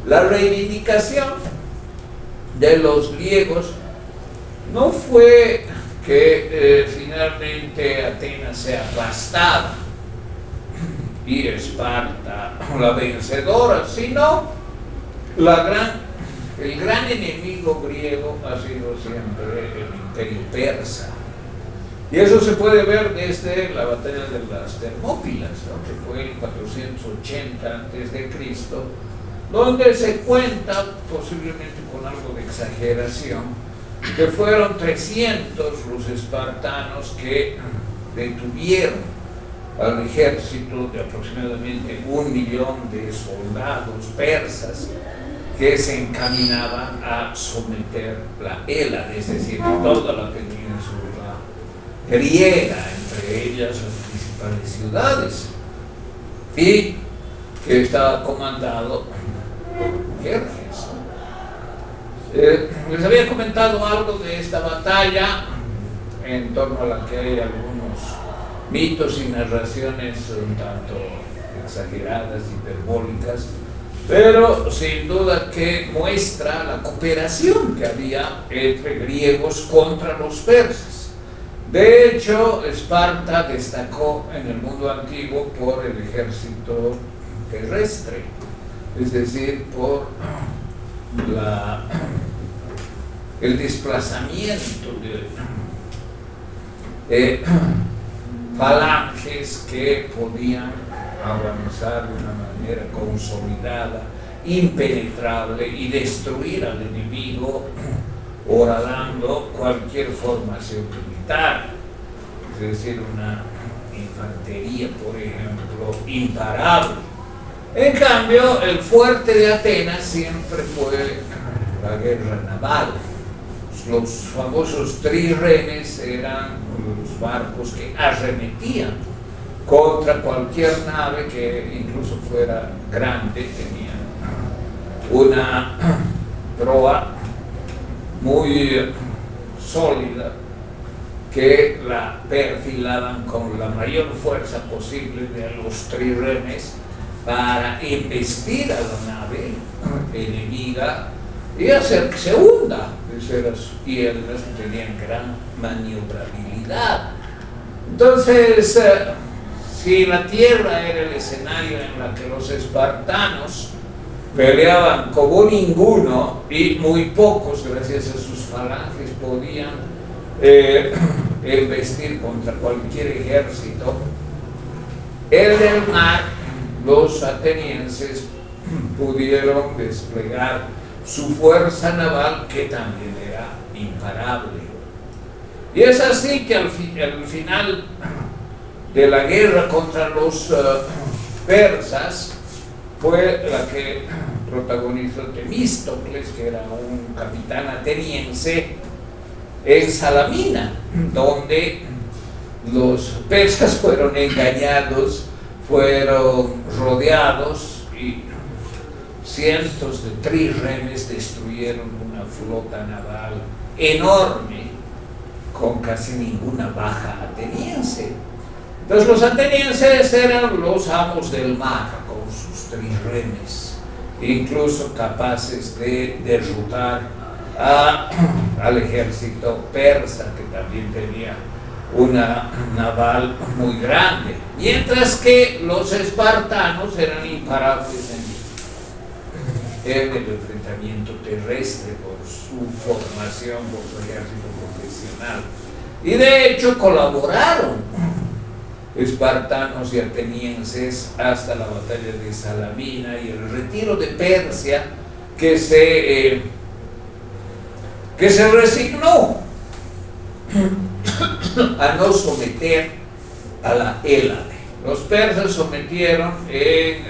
La reivindicación de los griegos no fue que finalmente Atenas sea aplastada y Esparta la vencedora, sino el gran enemigo griego ha sido siempre el imperio persa. Y eso se puede ver desde la batalla de las Termópilas, ¿no?, que fue en 480 a.C., donde se cuenta, posiblemente con algo de exageración, que fueron 300 los espartanos que detuvieron al ejército de aproximadamente 1 millón de soldados persas que se encaminaban a someter la Hélade, es decir, toda la península griega, entre ellas las principales ciudades, y que estaba comandado por Jerjes. Les había comentado algo de esta batalla, en torno a la que hay algunos mitos y narraciones un tanto exageradas, hiperbólicas, pero sin duda que muestra la cooperación que había entre griegos contra los persas. De hecho, Esparta destacó en el mundo antiguo por el ejército terrestre, es decir, por el desplazamiento de falanges que podían avanzar de una manera consolidada, impenetrable, y destruir al enemigo horadando cualquier formación militar, es decir, una infantería, por ejemplo, imparable. En cambio, el fuerte de Atenas siempre fue la guerra naval. Los famosos trirremes eran los barcos que arremetían contra cualquier nave que incluso fuera grande, tenían una proa muy sólida que la perfilaban con la mayor fuerza posible de los trirremes para embestir a la nave enemiga y hacer que se hunda. Esas piedras tenían gran maniobrabilidad. Entonces, si la tierra era el escenario en la que los espartanos peleaban como ninguno, y muy pocos, gracias a sus falanges, podían embestir contra cualquier ejército, en el mar los atenienses pudieron desplegar su fuerza naval, que también era imparable. Y es así que al final de la guerra contra los persas fue la que protagonizó Temístocles, que era un capitán ateniense, en Salamina, donde los persas fueron engañados, fueron rodeados, y cientos de trirremes destruyeron una flota naval enorme con casi ninguna baja ateniense. Entonces los atenienses eran los amos del mar con sus trirremes, incluso capaces de derrotar al ejército persa, que también tenía una naval muy grande, mientras que los espartanos eran imparables en el enfrentamiento terrestre por su formación, por su ejército profesional. Y de hecho colaboraron espartanos y atenienses hasta la batalla de Salamina y el retiro de Persia, que se resignó a no someter a la Hélade. Los persas sometieron en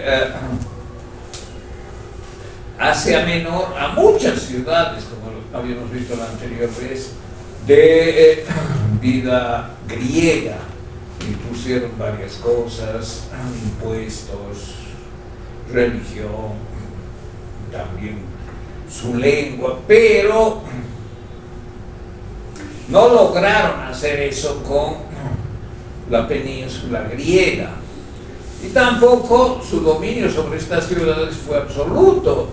Asia Menor a muchas ciudades, como habíamos visto la anterior vez, de vida griega, y pusieron varias cosas, impuestos, religión, también su lengua, pero no lograron hacer eso con la península griega, y tampoco su dominio sobre estas ciudades fue absoluto.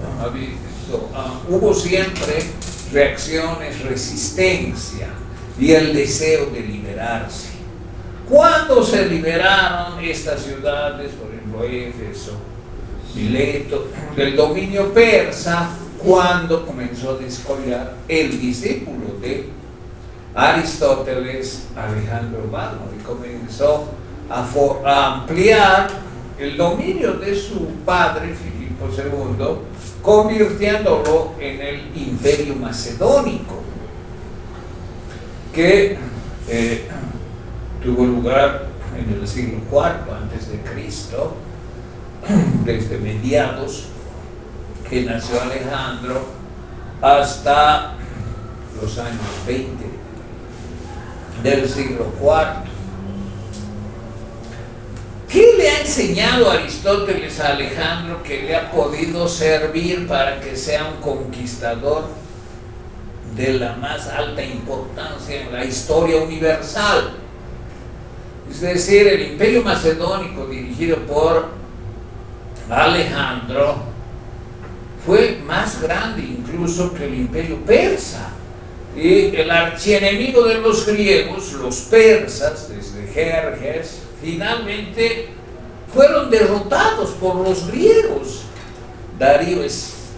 Hubo siempre reacciones, resistencia y el deseo de liberarse. Cuando se liberaron estas ciudades, por ejemplo Éfeso, Mileto, del dominio persa, cuando comenzó a descollar el discípulo de Aristóteles, Alejandro Magno, y comenzó a ampliar el dominio de su padre, Filipo II, convirtiéndolo en el Imperio Macedónico, que tuvo lugar en el siglo IV a.C., desde mediados que nació Alejandro hasta los años 20 del siglo IV. ¿Qué le ha enseñado Aristóteles a Alejandro que le ha podido servir para que sea un conquistador de la más alta importancia en la historia universal? Es decir, el Imperio Macedónico, dirigido por Alejandro, fue más grande incluso que el Imperio Persa. Y el archienemigo de los griegos, los persas, desde Jerjes, finalmente fueron derrotados por los griegos. Darío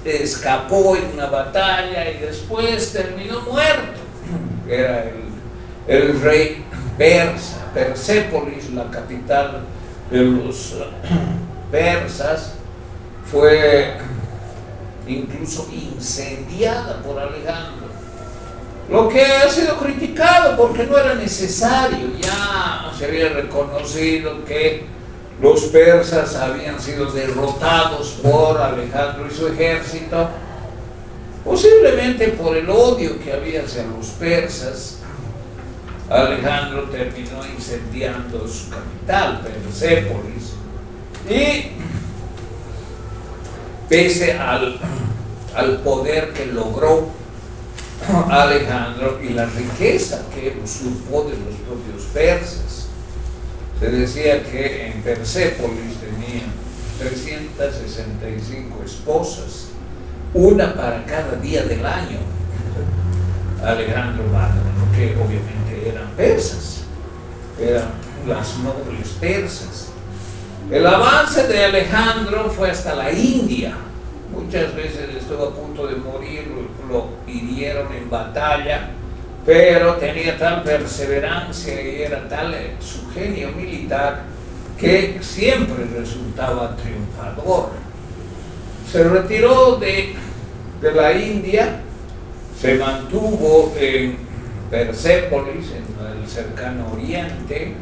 escapó en una batalla y después terminó muerto. Era el rey persa. Persépolis, la capital de los persas, fue incluso incendiada por Alejandro, lo que ha sido criticado porque no era necesario. Ya se había reconocido que los persas habían sido derrotados por Alejandro y su ejército, posiblemente por el odio que había hacia los persas. Alejandro terminó incendiando su capital, Persépolis, y pese al poder que logró Alejandro y la riqueza que usurpó de los propios persas, se decía que en Persépolis tenía 365 esposas, una para cada día del año. Alejandro Magno, que obviamente eran persas, eran las nobles persas. El avance de Alejandro fue hasta la India. Muchas veces estuvo a punto de morir, lo hirieron en batalla, pero tenía tal perseverancia y era tal su genio militar que siempre resultaba triunfador. Se retiró de la India, se mantuvo en Persépolis, en el cercano oriente,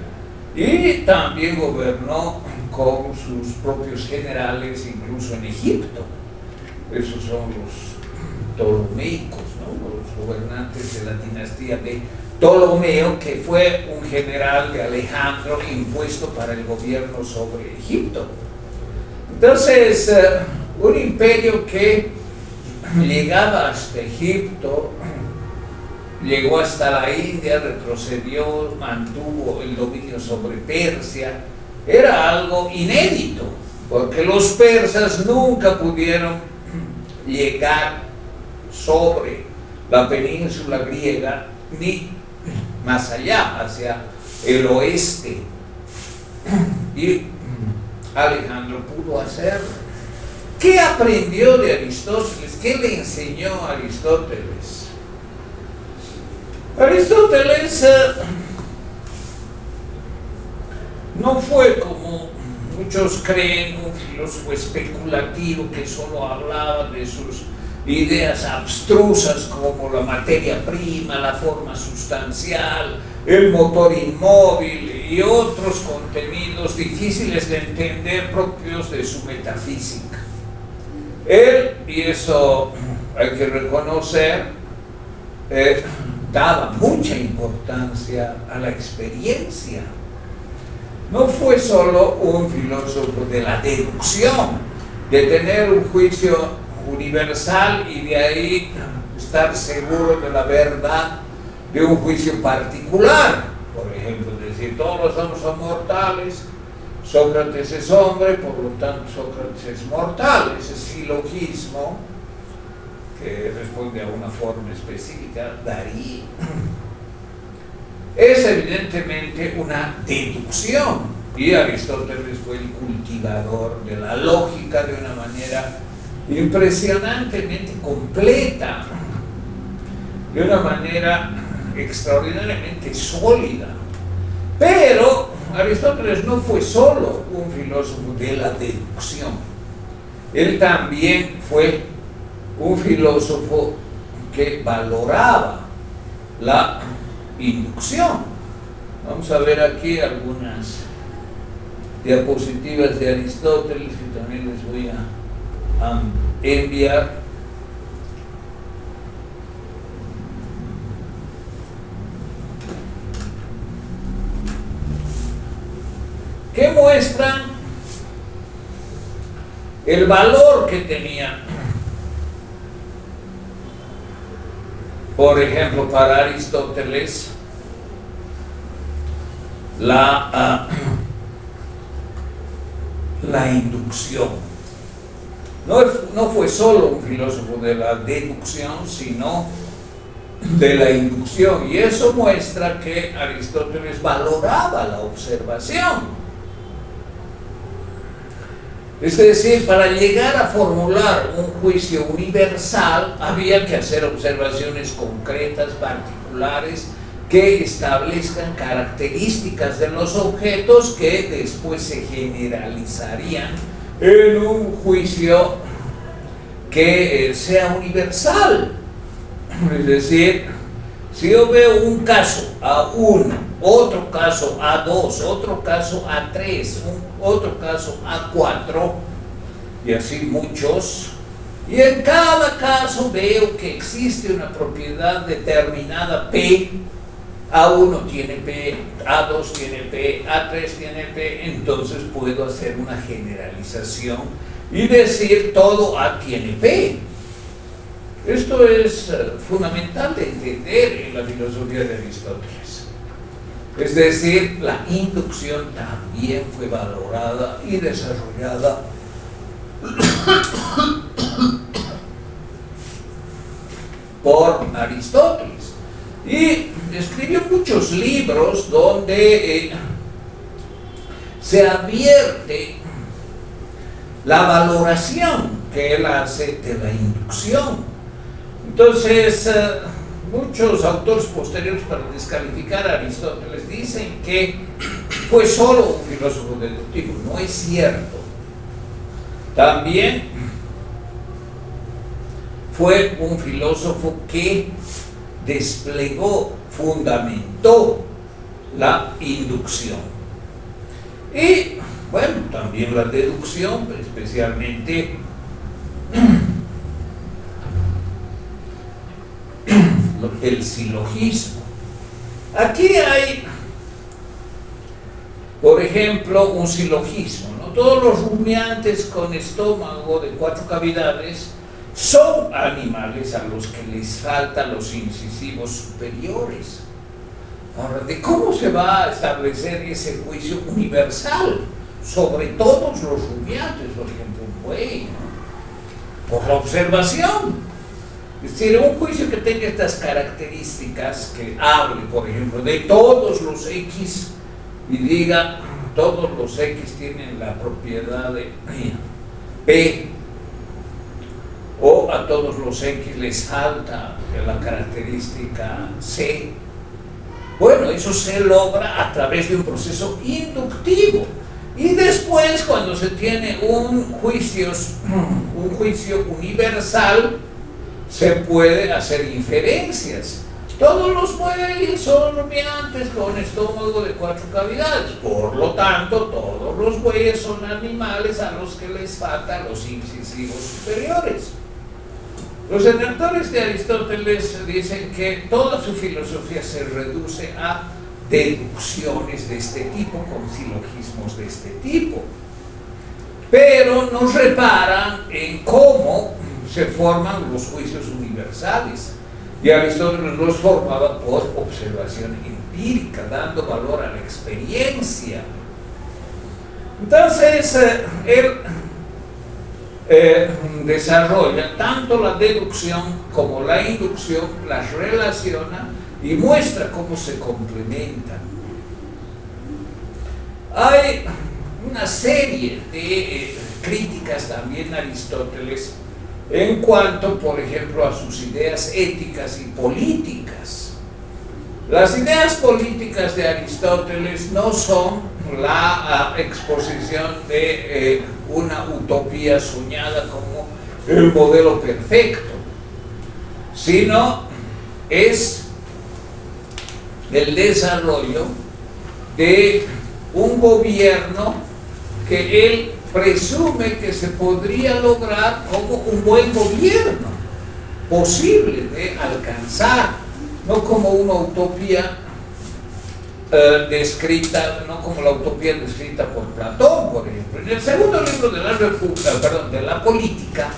y también gobernó con sus propios generales incluso en Egipto. Esos son los ptolomeicos, ¿no? Los gobernantes de la dinastía de Ptolomeo, que fue un general de Alejandro impuesto para el gobierno sobre Egipto. Entonces, un imperio que llegaba hasta Egipto, llegó hasta la India, retrocedió, mantuvo el dominio sobre Persia, era algo inédito, porque los persas nunca pudieron llegar sobre la península griega ni más allá, hacia el oeste, y Alejandro pudo hacerlo. ¿Qué aprendió de Aristóteles? ¿Qué le enseñó a Aristóteles? Aristóteles no fue, como muchos creen, un filósofo especulativo que solo hablaba de sus ideas abstrusas como la materia prima, la forma sustancial, el motor inmóvil y otros contenidos difíciles de entender propios de su metafísica. Él, y eso hay que reconocer, daba mucha importancia a la experiencia. No fue solo un filósofo de la deducción, de tener un juicio universal y de ahí estar seguro de la verdad de un juicio particular. Por ejemplo, decir, todos los hombres son mortales, Sócrates es hombre, por lo tanto Sócrates es mortal. Ese silogismo, que responde a una forma específica, Darío, es evidentemente una deducción, y Aristóteles fue el cultivador de la lógica de una manera impresionantemente completa, de una manera extraordinariamente sólida. Pero Aristóteles no fue solo un filósofo de la deducción, él también fue un filósofo que valoraba la inducción. Vamos a ver aquí algunas diapositivas de Aristóteles que también les voy a enviar. Que muestran el valor que tenía, por ejemplo, para Aristóteles, la inducción. No fue solo un filósofo de la deducción, sino de la inducción, y eso muestra que Aristóteles valoraba la observación. Es decir, para llegar a formular un juicio universal había que hacer observaciones concretas, particulares, que establezcan características de los objetos que después se generalizarían en un juicio que sea universal. Es decir, si yo veo un caso A1, otro caso A2, otro caso A3, otro caso A4, y así muchos, y en cada caso veo que existe una propiedad determinada P, A1 tiene P, A2 tiene P, A3 tiene P, entonces puedo hacer una generalización y decir todo A tiene P. Esto es fundamental de entender en la filosofía de Aristóteles. Es decir, la inducción también fue valorada y desarrollada por Aristóteles. Y escribió muchos libros donde se advierte la valoración que él hace de la inducción. Entonces, muchos autores posteriores, para descalificar a Aristóteles, dicen que fue solo un filósofo deductivo. No es cierto. También fue un filósofo que desplegó, fundamentó la inducción. Y, bueno, también la deducción, especialmente el silogismo. Aquí hay, por ejemplo, un silogismo, ¿no? Todos los rumiantes con estómago de 4 cavidades son animales a los que les faltan los incisivos superiores. Ahora, ¿de cómo se va a establecer ese juicio universal sobre todos los rumiantes? Por ejemplo, un buey, ¿no? Por la observación. Es decir, un juicio que tenga estas características, que hable, por ejemplo, de todos los X y diga, todos los X tienen la propiedad de P, o a todos los X les falta la característica C. Bueno, eso se logra a través de un proceso inductivo. Y después, cuando se tiene un juicio universal, se puede hacer inferencias. Todos los bueyes son rumiantes con estómago de 4 cavidades. Por lo tanto, todos los bueyes son animales a los que les faltan los incisivos superiores. Los detractores de Aristóteles dicen que toda su filosofía se reduce a deducciones de este tipo, con silogismos de este tipo. Pero nos reparan en cómo se forman los juicios universales. Y Aristóteles los formaba por observación empírica, dando valor a la experiencia. Entonces, él desarrolla tanto la deducción como la inducción, las relaciona y muestra cómo se complementan. Hay una serie de críticas también a Aristóteles en cuanto, por ejemplo, a sus ideas éticas y políticas. Las ideas políticas de Aristóteles no son la exposición de una utopía soñada como el modelo perfecto, sino es el desarrollo de un gobierno que él presume que se podría lograr como un buen gobierno, posible de alcanzar, no como una utopía descrita, no como la utopía descrita por Platón, por ejemplo. En el segundo libro de la Política,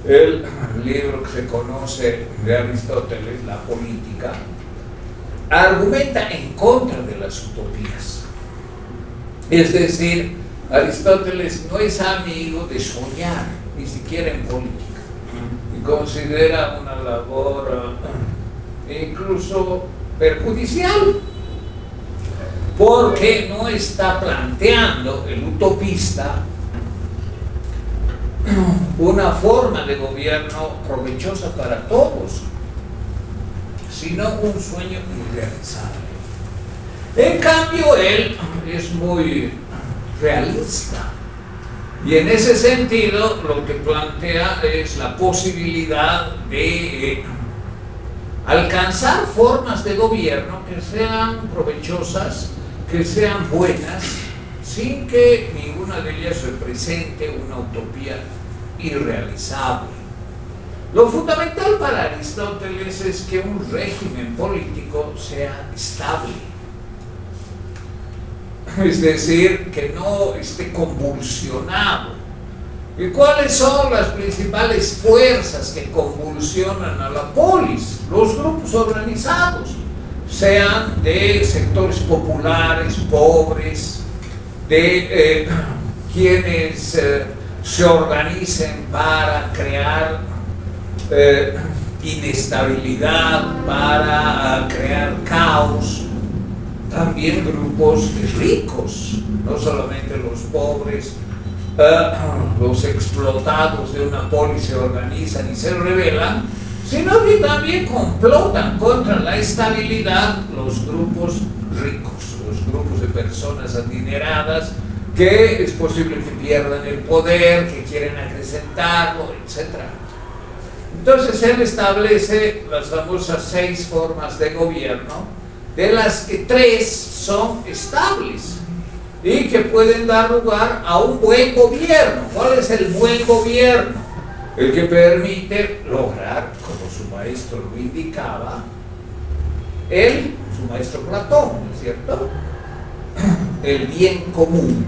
el libro que se conoce de Aristóteles, La Política, argumenta en contra de las utopías. Es decir, Aristóteles no es amigo de soñar, ni siquiera en política, y considera una labor incluso perjudicial, porque no está planteando el utopista una forma de gobierno provechosa para todos, sino un sueño irrealizable. En cambio, él es muy realista, y en ese sentido lo que plantea es la posibilidad de alcanzar formas de gobierno que sean provechosas, que sean buenas, sin que ninguna de ellas represente una utopía irrealizable. Lo fundamental para Aristóteles es que un régimen político sea estable, es decir, que no esté convulsionado. ¿Y cuáles son las principales fuerzas que convulsionan a la polis? Los grupos organizados, sean de sectores populares, pobres, de quienes se organicen para crear inestabilidad, para crear caos. También grupos ricos, no solamente los pobres, los explotados de una polis se organizan y se rebelan, sino que también complotan contra la estabilidad los grupos ricos, los grupos de personas adineradas que es posible que pierdan el poder, que quieren acrecentarlo, etc. Entonces él establece las famosas 6 formas de gobierno, de las que 3 son estables y que pueden dar lugar a un buen gobierno. ¿Cuál es el buen gobierno? El que permite lograr, como su maestro lo indicaba, su maestro Platón, ¿no es cierto?, el bien común,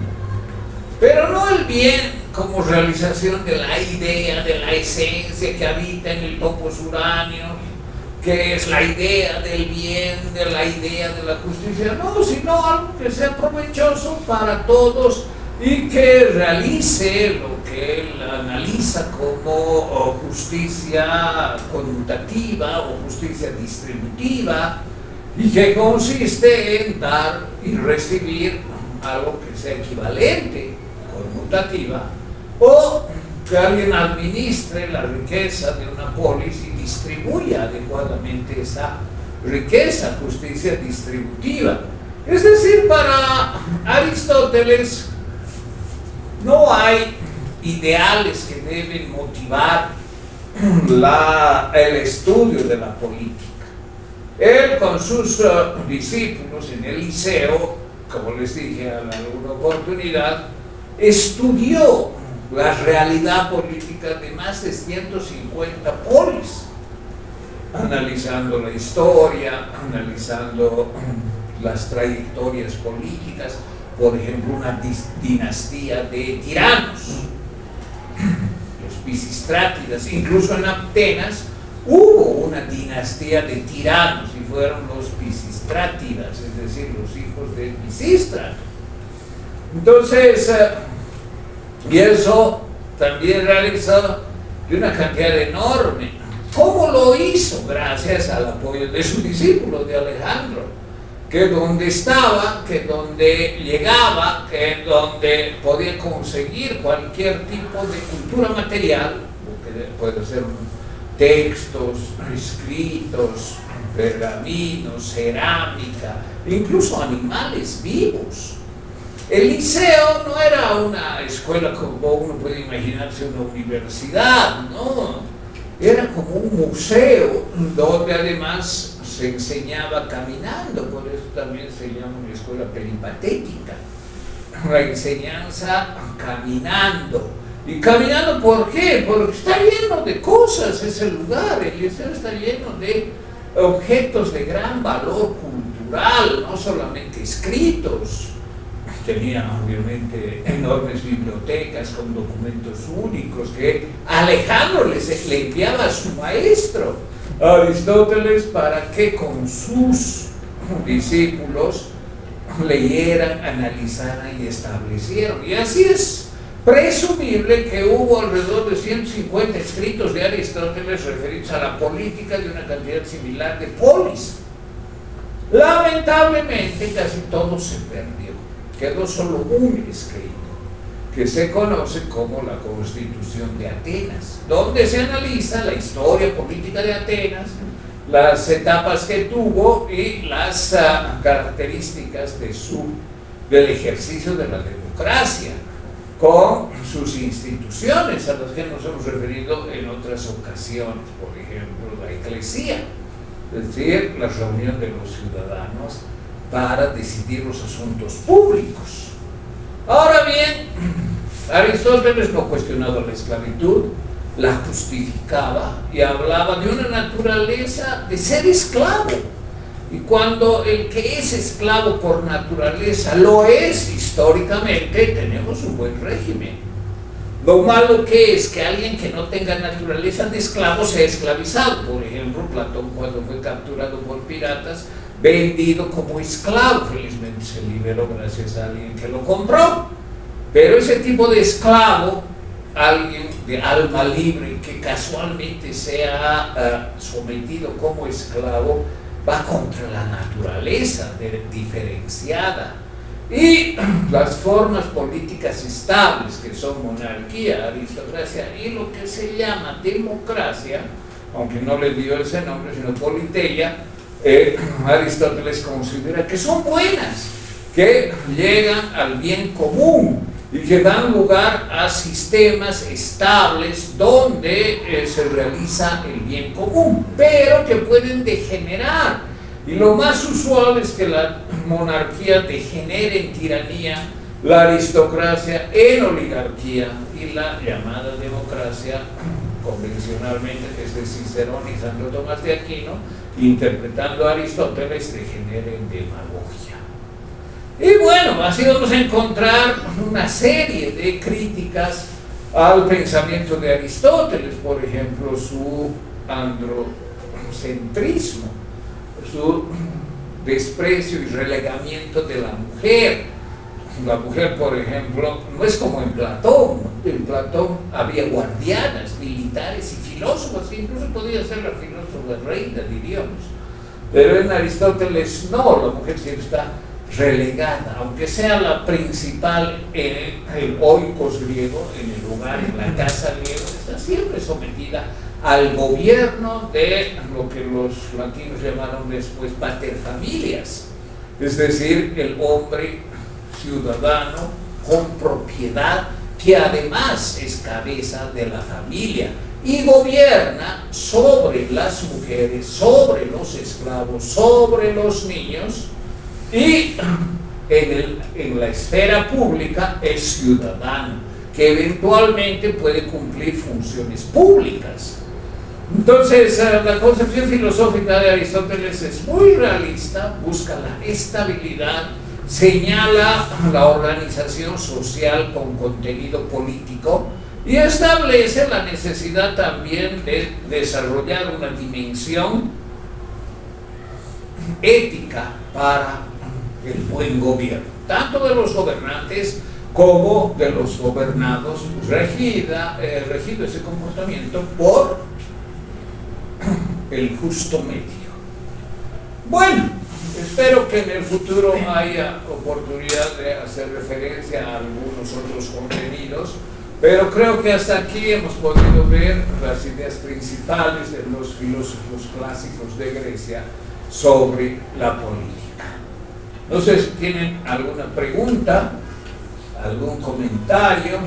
pero no el bien como realización de la idea, de la esencia que habita en el topos uranio, que es la idea del bien, de la idea de la justicia, no, sino algo que sea provechoso para todos y que realice lo que él analiza como justicia conmutativa o justicia distributiva, y que consiste en dar y recibir algo que sea equivalente, conmutativa, o que alguien administre la riqueza de una polis y distribuya adecuadamente esa riqueza, justicia distributiva. Es decir, para Aristóteles no hay ideales que deben motivar el estudio de la política. Él con sus discípulos en el Liceo, como les dije en alguna oportunidad, estudió la realidad política de más de 150 polis, analizando la historia, analizando las trayectorias políticas, por ejemplo, una dinastía de tiranos, los Pisistrátidas. Incluso en Atenas hubo una dinastía de tiranos y fueron los Pisistrátidas, es decir, los hijos de Pisístrato. Entonces, y eso también realizó de una cantidad enorme. ¿Cómo lo hizo? Gracias al apoyo de su discípulo, de Alejandro, que donde estaba, que donde llegaba, que donde podía conseguir cualquier tipo de cultura material, que puede ser textos, escritos, pergaminos, cerámica, incluso animales vivos. El liceo no era una escuela como uno puede imaginarse, una universidad, no, era como un museo donde además se enseñaba caminando, por eso también se llama una escuela peripatética, la enseñanza caminando. ¿Y caminando por qué? Porque está lleno de cosas ese lugar, el liceo está lleno de objetos de gran valor cultural, no solamente escritos. Tenía obviamente enormes bibliotecas con documentos únicos que Alejandro le enviaba a su maestro Aristóteles para que con sus discípulos leyeran, analizaran y establecieran. Y así es presumible que hubo alrededor de 150 escritos de Aristóteles referidos a la política de una cantidad similar de polis. Lamentablemente casi todo se perdió. Quedó solo un escrito que se conoce como la Constitución de Atenas, donde se analiza la historia política de Atenas, las etapas que tuvo y las características del ejercicio de la democracia, con sus instituciones a las que nos hemos referido en otras ocasiones, por ejemplo la eclesía, es decir, la reunión de los ciudadanos para decidir los asuntos públicos. Ahora bien, Aristóteles no cuestionaba la esclavitud, la justificaba y hablaba de una naturaleza de ser esclavo. Y cuando el que es esclavo por naturaleza lo es históricamente, tenemos un buen régimen. Lo malo que es que alguien que no tenga naturaleza de esclavo sea esclavizado. Por ejemplo, Platón, cuando fue capturado por piratas, vendido como esclavo, felizmente se liberó gracias a alguien que lo compró. Pero ese tipo de esclavo, alguien de alma libre que casualmente sea sometido como esclavo, va contra la naturaleza diferenciada. Y las formas políticas estables, que son monarquía, aristocracia y lo que se llama democracia, aunque no le dio ese nombre, sino politeia, Aristóteles considera que son buenas, que llegan al bien común y que dan lugar a sistemas estables donde se realiza el bien común, pero que pueden degenerar. Y lo más usual es que la monarquía degenere en tiranía, la aristocracia en oligarquía y la llamada democracia, convencionalmente desde Cicerón y Santo Tomás de Aquino, interpretando a Aristóteles, degenere en demagogia. Y bueno, así vamos a encontrar una serie de críticas al pensamiento de Aristóteles, por ejemplo, su androcentrismo, su desprecio y relegamiento de la mujer. La mujer, por ejemplo, no es como en Platón. En Platón había guardianas, militares y filósofos, incluso podía ser la filósofa reina, diríamos. Pero en Aristóteles no, la mujer siempre está relegada, aunque sea la principal en el oikos griego, en el lugar, en la casa griega, está siempre sometida al gobierno de lo que los latinos llamaron después paterfamilias, es decir, el hombre ciudadano con propiedad que además es cabeza de la familia y gobierna sobre las mujeres, sobre los esclavos, sobre los niños, y en la esfera pública es ciudadano, que eventualmente puede cumplir funciones públicas. Entonces, la concepción filosófica de Aristóteles es muy realista, busca la estabilidad, señala la organización social con contenido político y establece la necesidad también de desarrollar una dimensión ética para el buen gobierno, tanto de los gobernantes como de los gobernados, regido ese comportamiento por el justo medio. Bueno, espero que en el futuro haya oportunidad de hacer referencia a algunos otros contenidos, Pero creo que hasta aquí hemos podido ver las ideas principales de los filósofos clásicos de Grecia sobre la política. No sé si tienen alguna pregunta, algún comentario.